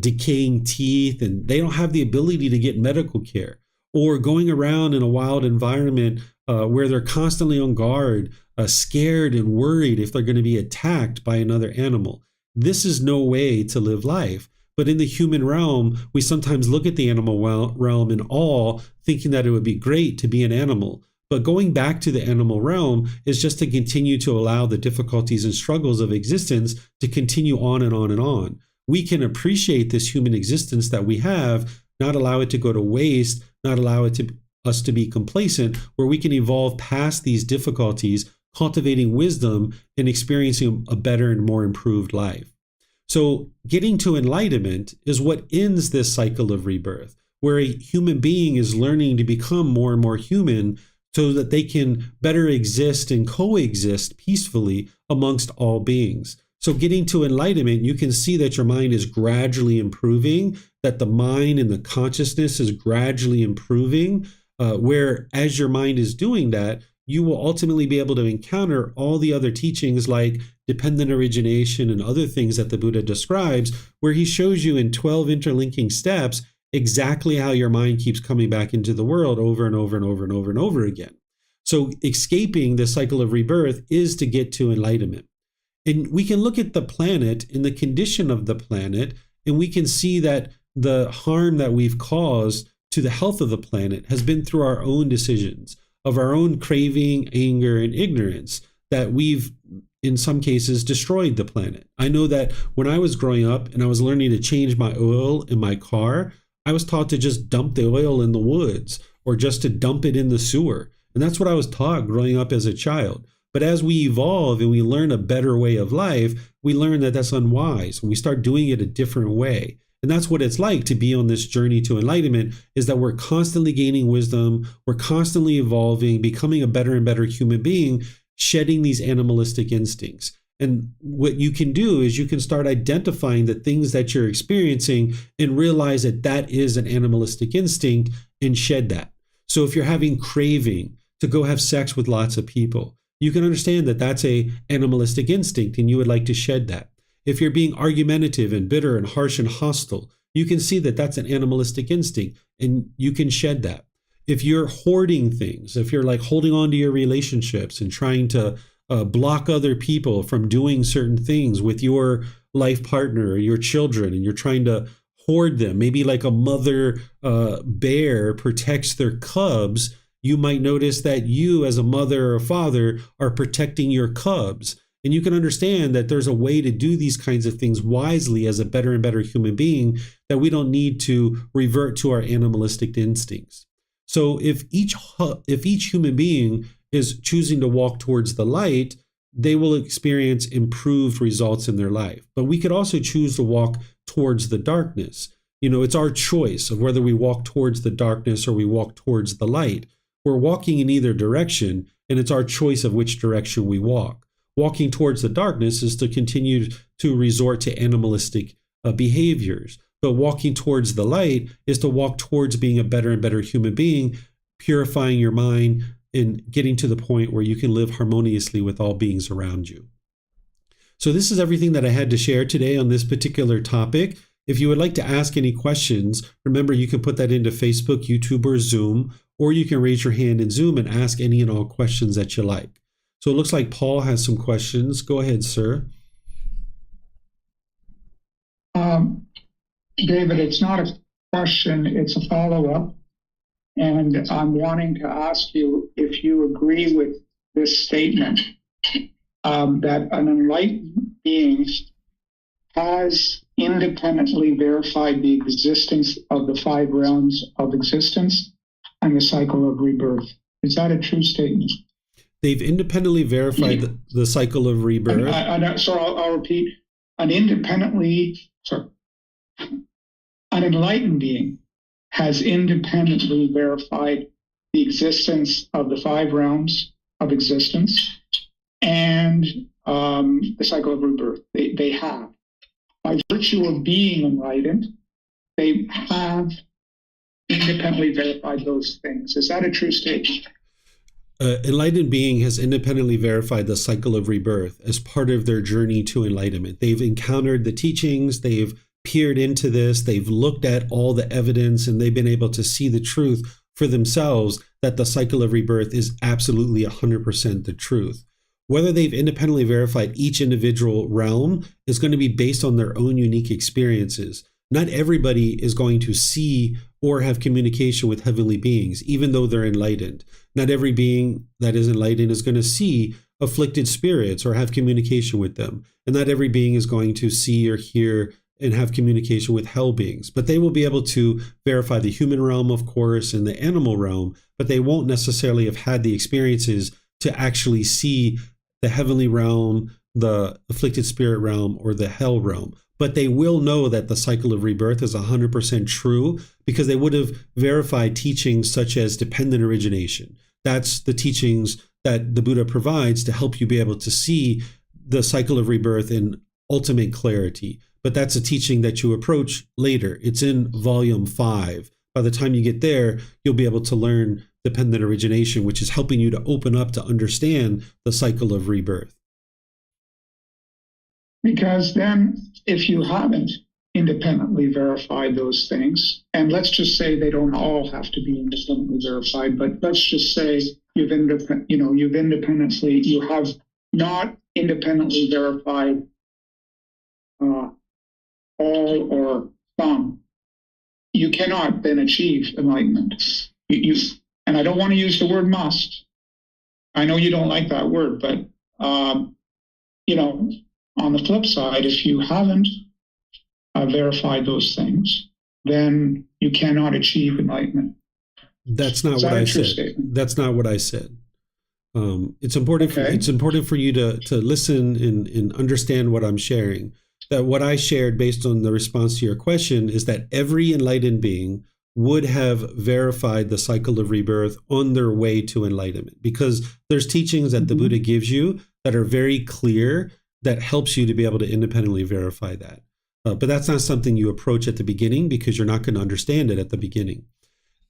decaying teeth, and they don't have the ability to get medical care, or going around in a wild environment where they're constantly on guard, scared and worried if they're going to be attacked by another animal. This is no way to live life. But in the human realm, we sometimes look at the animal realm in awe, thinking that it would be great to be an animal. But going back to the animal realm is just to continue to allow the difficulties and struggles of existence to continue on and on and on. We can appreciate this human existence that we have, not allow it to go to waste, not allow us to be complacent, where we can evolve past these difficulties, cultivating wisdom and experiencing a better and more improved life. So getting to enlightenment is what ends this cycle of rebirth, where a human being is learning to become more and more human so that they can better exist and coexist peacefully amongst all beings. So getting to enlightenment, you can see that your mind is gradually improving, that the mind and the consciousness is gradually improving, where as your mind is doing that, you will ultimately be able to encounter all the other teachings like dependent origination and other things that the Buddha describes, where he shows you in 12 interlinking steps exactly how your mind keeps coming back into the world over and over and over and over and over again. So escaping the cycle of rebirth is to get to enlightenment. And we can look at the planet and the condition of the planet, and we can see that the harm that we've caused to the health of the planet has been through our own decisions, of our own craving, anger, and ignorance, that we've, in some cases, destroyed the planet. I know that when I was growing up and I was learning to change my oil in my car, I was taught to just dump the oil in the woods or just to dump it in the sewer. And that's what I was taught growing up as a child. But as we evolve and we learn a better way of life, we learn that that's unwise and we start doing it a different way. And that's what it's like to be on this journey to enlightenment, is that we're constantly gaining wisdom, we're constantly evolving, becoming a better and better human being, shedding these animalistic instincts. And what you can do is you can start identifying the things that you're experiencing and realize that that is an animalistic instinct and shed that. So if you're having craving to go have sex with lots of people, you can understand that that's a animalistic instinct and you would like to shed that. If you're being argumentative and bitter and harsh and hostile, you can see that that's an animalistic instinct and you can shed that. If you're hoarding things, if you're like holding on to your relationships and trying to block other people from doing certain things with your life partner or your children, and you're trying to hoard them, maybe like a mother bear protects their cubs, you might notice that you as a mother or a father are protecting your cubs. And you can understand that there's a way to do these kinds of things wisely as a better and better human being, that we don't need to revert to our animalistic instincts. So if each human being is choosing to walk towards the light, they will experience improved results in their life. But we could also choose to walk towards the darkness. It's our choice of whether we walk towards the darkness or we walk towards the light. We're walking in either direction, and it's our choice of which direction we walk. Walking towards the darkness is to continue to resort to animalistic behaviors. But walking towards the light is to walk towards being a better and better human being, purifying your mind, and getting to the point where you can live harmoniously with all beings around you. So this is everything that I had to share today on this particular topic. If you would like to ask any questions, remember you can put that into Facebook, YouTube, or Zoom, or you can raise your hand in Zoom and ask any and all questions that you like. So it looks like Paul has some questions. Go ahead, sir. David, it's not a question, it's a follow-up. And I'm wanting to ask you if you agree with this statement, that an enlightened being has independently verified the existence of the 5 realms of existence and the cycle of rebirth. Is that a true statement? They've independently verified the cycle of rebirth. I'll repeat. An enlightened being has independently verified the existence of the 5 realms of existence and the cycle of rebirth. They have. By virtue of being enlightened, they have independently verified those things. Is that a true statement? Enlightened being has independently verified the cycle of rebirth as part of their journey to enlightenment. They've encountered the teachings, they've peered into this, they've looked at all the evidence, and they've been able to see the truth for themselves that the cycle of rebirth is absolutely 100% the truth. Whether they've independently verified each individual realm is going to be based on their own unique experiences. Not everybody is going to see or have communication with heavenly beings, even though they're enlightened. Not every being that is enlightened is going to see afflicted spirits or have communication with them. And not every being is going to see or hear and have communication with hell beings. But they will be able to verify the human realm, of course, and the animal realm, but they won't necessarily have had the experiences to actually see the heavenly realm, the afflicted spirit realm, or the hell realm. But they will know that the cycle of rebirth is 100% true because they would have verified teachings such as dependent origination. That's the teachings that the Buddha provides to help you be able to see the cycle of rebirth in ultimate clarity. But that's a teaching that you approach later. It's in volume 5. By the time you get there, you'll be able to learn dependent origination, which is helping you to open up to understand the cycle of rebirth. Because then if you haven't independently verified those things, and let's just say they don't all have to be independently verified, but let's just say you have not independently verified all or some, you cannot then achieve enlightenment. And I don't want to use the word must. I know you don't like that word, but on the flip side, if you haven't verified those things, then you cannot achieve enlightenment. That's not what I said. Statement? That's not what I said. It's important. Okay. It's important for you to listen and understand what I'm sharing. That what I shared based on the response to your question is that every enlightened being would have verified the cycle of rebirth on their way to enlightenment, because there's teachings that the Buddha gives you that are very clear that helps you to be able to independently verify that. But that's not something you approach at the beginning because you're not going to understand it at the beginning.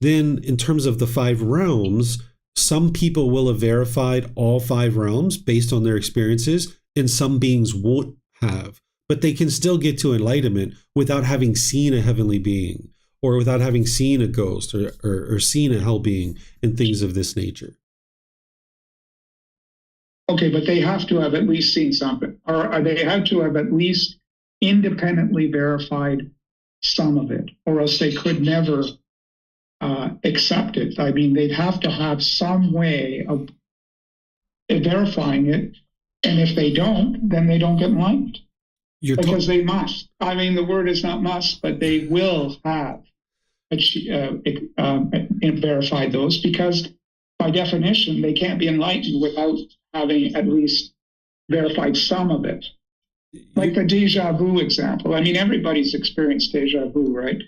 Then in terms of the 5 realms, some people will have verified all 5 realms based on their experiences, and some beings won't have. But they can still get to enlightenment without having seen a heavenly being or without having seen a ghost or seen a hell being and things of this nature. Okay, but they have to have at least seen something, or they have to have at least independently verified some of it, or else they could never accept it. I mean, they'd have to have some way of verifying it, and if they don't, then they don't get enlightened. Because they must. I mean, the word is not must, but they will have verified those, because by definition, they can't be enlightened without having at least verified some of it. Like the deja vu example. I mean, everybody's experienced deja vu, right?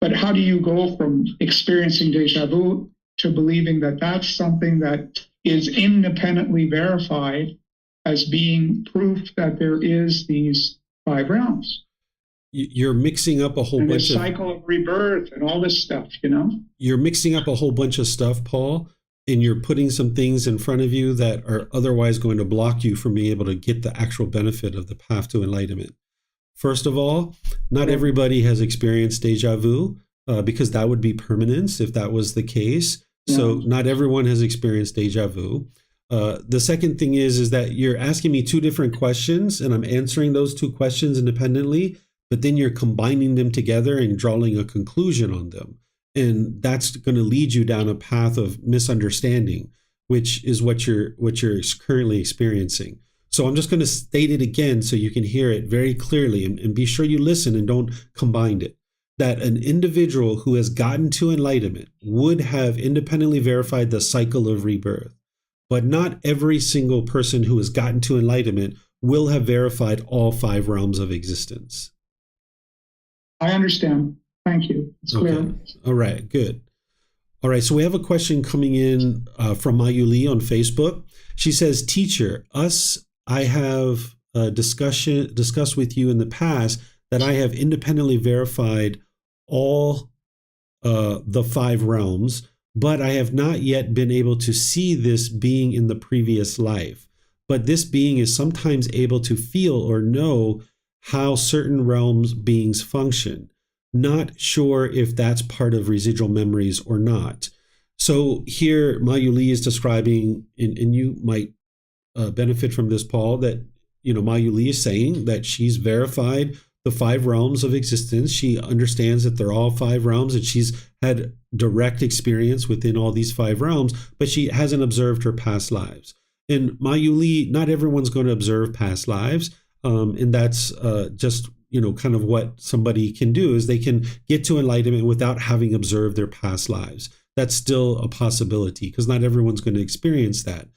But how do you go from experiencing deja vu to believing that that's something that is independently verified as being proof that there is these 5 realms? You're mixing up a whole bunch of cycle of rebirth and all this stuff, you know? You're mixing up a whole bunch of stuff, Paul, and you're putting some things in front of you that are otherwise going to block you from being able to get the actual benefit of the path to enlightenment. First of all, not everybody has experienced deja vu, because that would be permanence if that was the case. Yeah. So not everyone has experienced deja vu. The second thing is that you're asking me 2 different questions, and I'm answering those 2 questions independently, but then you're combining them together and drawing a conclusion on them. And that's going to lead you down a path of misunderstanding, which is what you're currently experiencing. So I'm just going to state it again so you can hear it very clearly, and be sure you listen and don't combine it. That an individual who has gotten to enlightenment would have independently verified the cycle of rebirth. But not every single person who has gotten to enlightenment will have verified all 5 realms of existence. I understand. Thank you. It's clear. Okay. All right, good. All right, so we have a question coming in from Mayuli on Facebook. She says, "Teacher, I have discussed with you in the past that I have independently verified all the 5 realms, but I have not yet been able to see this being in the previous life. But this being is sometimes able to feel or know how certain realms beings function. Not sure if that's part of residual memories or not." So here Mayuli is describing, and you might benefit from this, Paul, that, Mayuli is saying that she's verified the 5 realms of existence. She understands that they're all 5 realms, and she's had direct experience within all these 5 realms, but she hasn't observed her past lives. And Mayuli, not everyone's going to observe past lives, and that's just kind of what somebody can do, is they can get to enlightenment without having observed their past lives. That's still a possibility, because not everyone's going to experience that.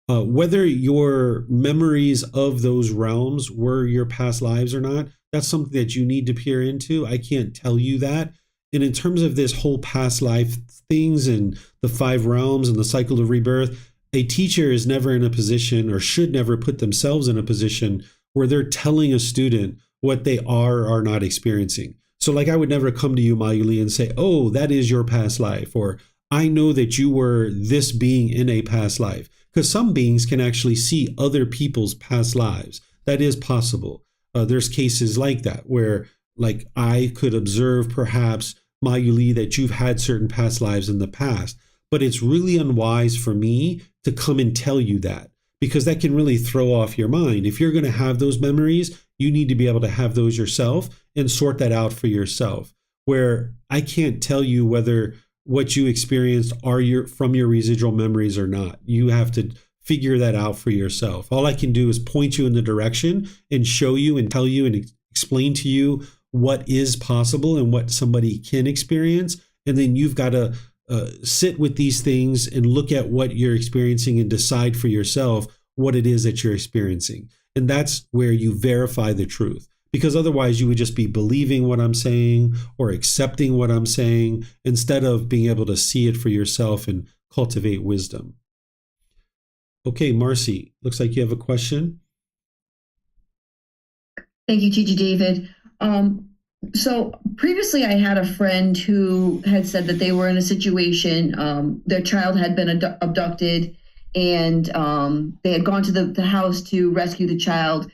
Whether your memories of those realms were your past lives or not, that's something that you need to peer into. I can't tell you that. And in terms of this whole past life things and the 5 realms and the cycle of rebirth, a teacher is never in a position, or should never put themselves in a position, where they're telling a student what they are or are not experiencing. So like, I would never come to you, Mayuli, and say, "Oh, that is your past life," or "I know that you were this being in a past life." Because some beings can actually see other people's past lives. That is possible. There's cases like that where, like, I could observe perhaps, Mayuli, that you've had certain past lives in the past, but it's really unwise for me to come and tell you that, because that can really throw off your mind. If you're going to have those memories, you need to be able to have those yourself and sort that out for yourself, where I can't tell you whether what you experienced are from your residual memories or not. You have to figure that out for yourself. All I can do is point you in the direction and show you and tell you and explain to you what is possible and what somebody can experience. And then you've got to sit with these things and look at what you're experiencing and decide for yourself what it is that you're experiencing. And that's where you verify the truth. Because otherwise you would just be believing what I'm saying or accepting what I'm saying, instead of being able to see it for yourself and cultivate wisdom. Okay, Marcy, looks like you have a question. Thank you, Teacher David. So previously I had a friend who had said that they were in a situation, their child had been abducted, and they had gone to the house to rescue the child.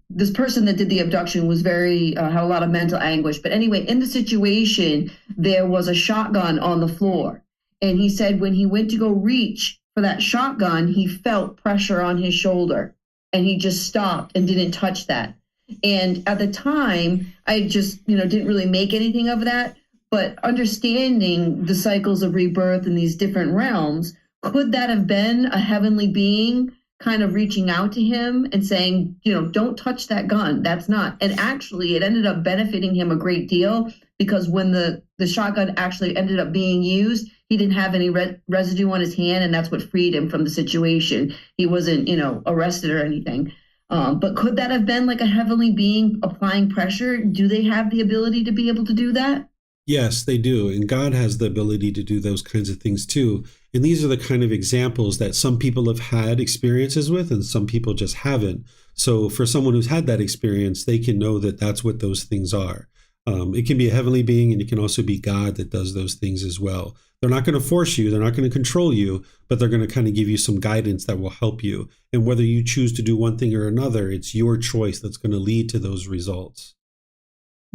This person that did the abduction was had a lot of mental anguish. But anyway, in the situation, there was a shotgun on the floor. And he said when he went to go reach for that shotgun, he felt pressure on his shoulder and he just stopped and didn't touch that. And at the time, I just, didn't really make anything of that. But understanding the cycles of rebirth in these different realms, could that have been a heavenly being kind of reaching out to him and saying, don't touch that gun? That's not. And actually, it ended up benefiting him a great deal, because when the shotgun actually ended up being used, he didn't have any residue on his hand, and that's what freed him from the situation. He wasn't, arrested or anything. But could that have been like a heavenly being applying pressure? Do they have the ability to be able to do that? Yes, they do. And God has the ability to do those kinds of things too. And these are the kind of examples that some people have had experiences with and some people just haven't. So for someone who's had that experience, they can know that that's what those things are. It can be a heavenly being, and it can also be God that does those things as well. They're not going to force you. They're not going to control you, but they're going to kind of give you some guidance that will help you. And whether you choose to do one thing or another, it's your choice that's going to lead to those results.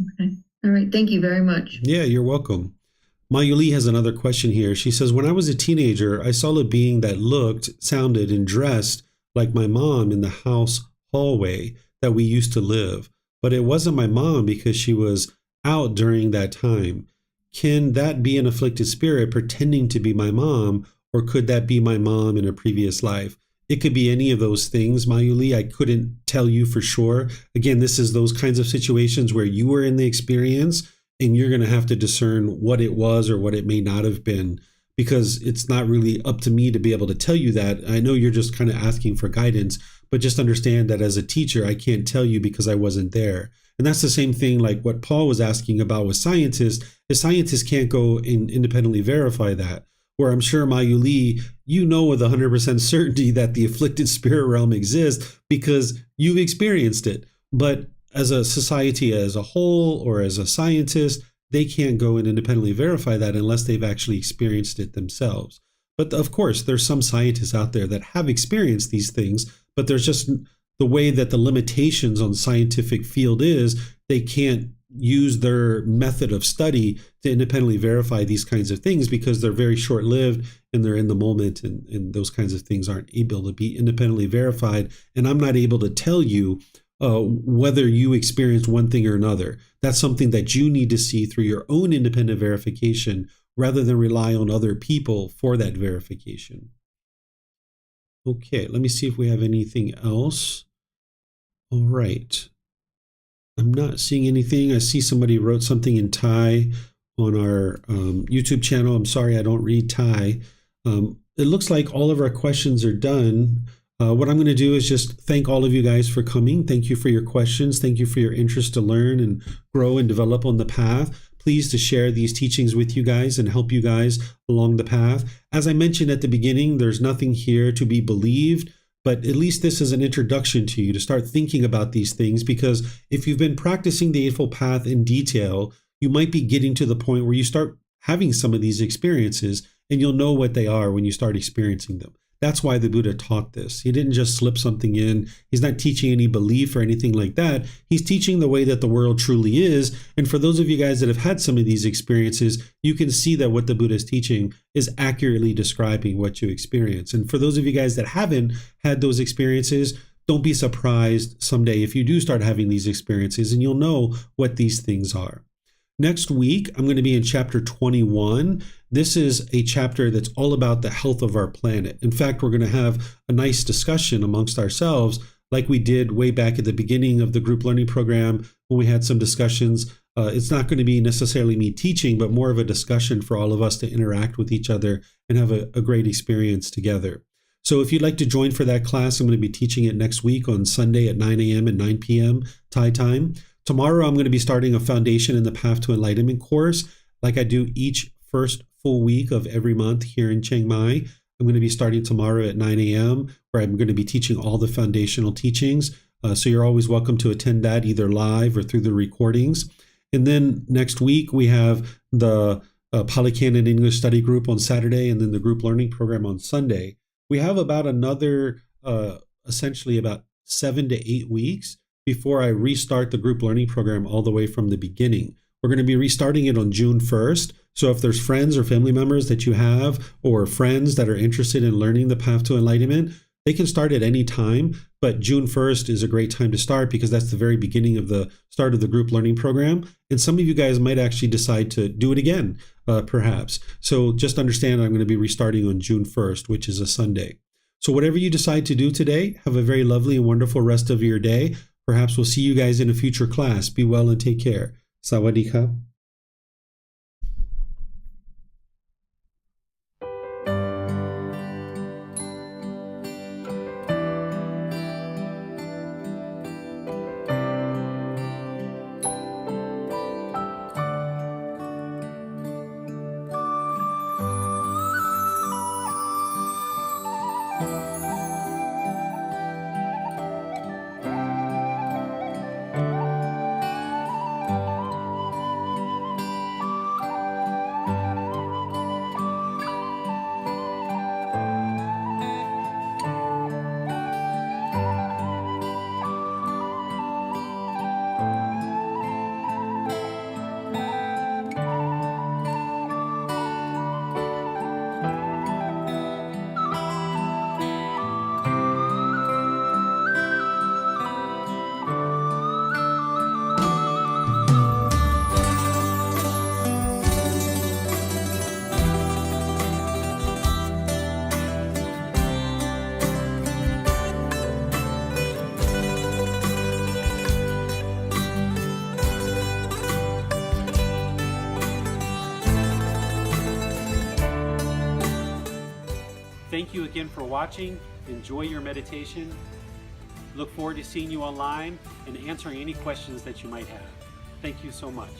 Okay. All right. Thank you very much. Yeah, you're welcome. Mayuli has another question here. She says, when I was a teenager, I saw a being that looked, sounded, and dressed like my mom in the house hallway that we used to live. But it wasn't my mom because she was out during that time. Can that be an afflicted spirit pretending to be my mom, or could that be my mom in a previous life? It could be any of those things, Mayuli. I couldn't tell you for sure. Again, this is those kinds of situations where you were in the experience and you're going to have to discern what it was or what it may not have been, because it's not really up to me to be able to tell you that. I know you're just kind of asking for guidance, but just understand that as a teacher, I can't tell you because I wasn't there. And that's the same thing like what Paul was asking about with scientists. The scientists can't go and independently verify that. Where I'm sure, Mayuli, you know with 100% certainty that the afflicted spirit realm exists because you've experienced it. But as a society as a whole, or as a scientist, they can't go and independently verify that unless they've actually experienced it themselves. But of course, there's some scientists out there that have experienced these things, but there's just the way that the limitations on scientific field is, they can't use their method of study to independently verify these kinds of things because they're very short-lived and they're in the moment, and those kinds of things aren't able to be independently verified. And I'm not able to tell you whether you experienced one thing or another. That's something that you need to see through your own independent verification rather than rely on other people for that verification. Okay, let me see if we have anything else. All right. I'm not seeing anything. I see somebody wrote something in Thai on our YouTube channel. I'm sorry, I don't read Thai. It looks like all of our questions are done. What I'm going to do is just thank all of you guys for coming. Thank you for your questions. Thank you for your interest to learn and grow and develop on the path. Pleased to share these teachings with you guys and help you guys along the path. As I mentioned at the beginning, there's nothing here to be believed, but at least this is an introduction to you to start thinking about these things, because if you've been practicing the Eightfold Path in detail, you might be getting to the point where you start having some of these experiences, and you'll know what they are when you start experiencing them. That's why the Buddha taught this. He didn't just slip something in. He's not teaching any belief or anything like that. He's teaching the way that the world truly is. And for those of you guys that have had some of these experiences, you can see that what the Buddha is teaching is accurately describing what you experience. And for those of you guys that haven't had those experiences, don't be surprised someday if you do start having these experiences, and you'll know what these things are. Next week, I'm going to be in chapter 21. This is a chapter that's all about the health of our planet. In fact, we're going to have a nice discussion amongst ourselves like we did way back at the beginning of the group learning program when we had some discussions. It's not going to be necessarily me teaching, but more of a discussion for all of us to interact with each other and have a great experience together. So if you'd like to join for that class, I'm going to be teaching it next week on Sunday at 9 a.m. and 9 p.m. Thai time. Tomorrow, I'm going to be starting a Foundation in the Path to Enlightenment course, like I do each first full week of every month here in Chiang Mai. I'm going to be starting tomorrow at 9 a.m., where I'm going to be teaching all the foundational teachings. So you're always welcome to attend that either live or through the recordings. And then next week, we have the Pali Canon English Study Group on Saturday, and then the group learning program on Sunday. We have about another, essentially about 7 to 8 weeks before I restart the group learning program all the way from the beginning, We're going to be restarting it on June 1st. So if there's friends or family members that you have, or friends that are interested in learning the path to enlightenment, they can start at any time, but June 1st is a great time to start because that's the very beginning of the start of the group learning program. And some of you guys might actually decide to do it again, perhaps. So just understand I'm going to be restarting on June 1st, which is a Sunday. So whatever you decide to do today, have a very lovely and wonderful rest of your day. Perhaps we'll see you guys in a future class. Be well and take care. Sawadee ka. Thank you again for watching. Enjoy your meditation. Look forward to seeing you online and answering any questions that you might have. Thank you so much.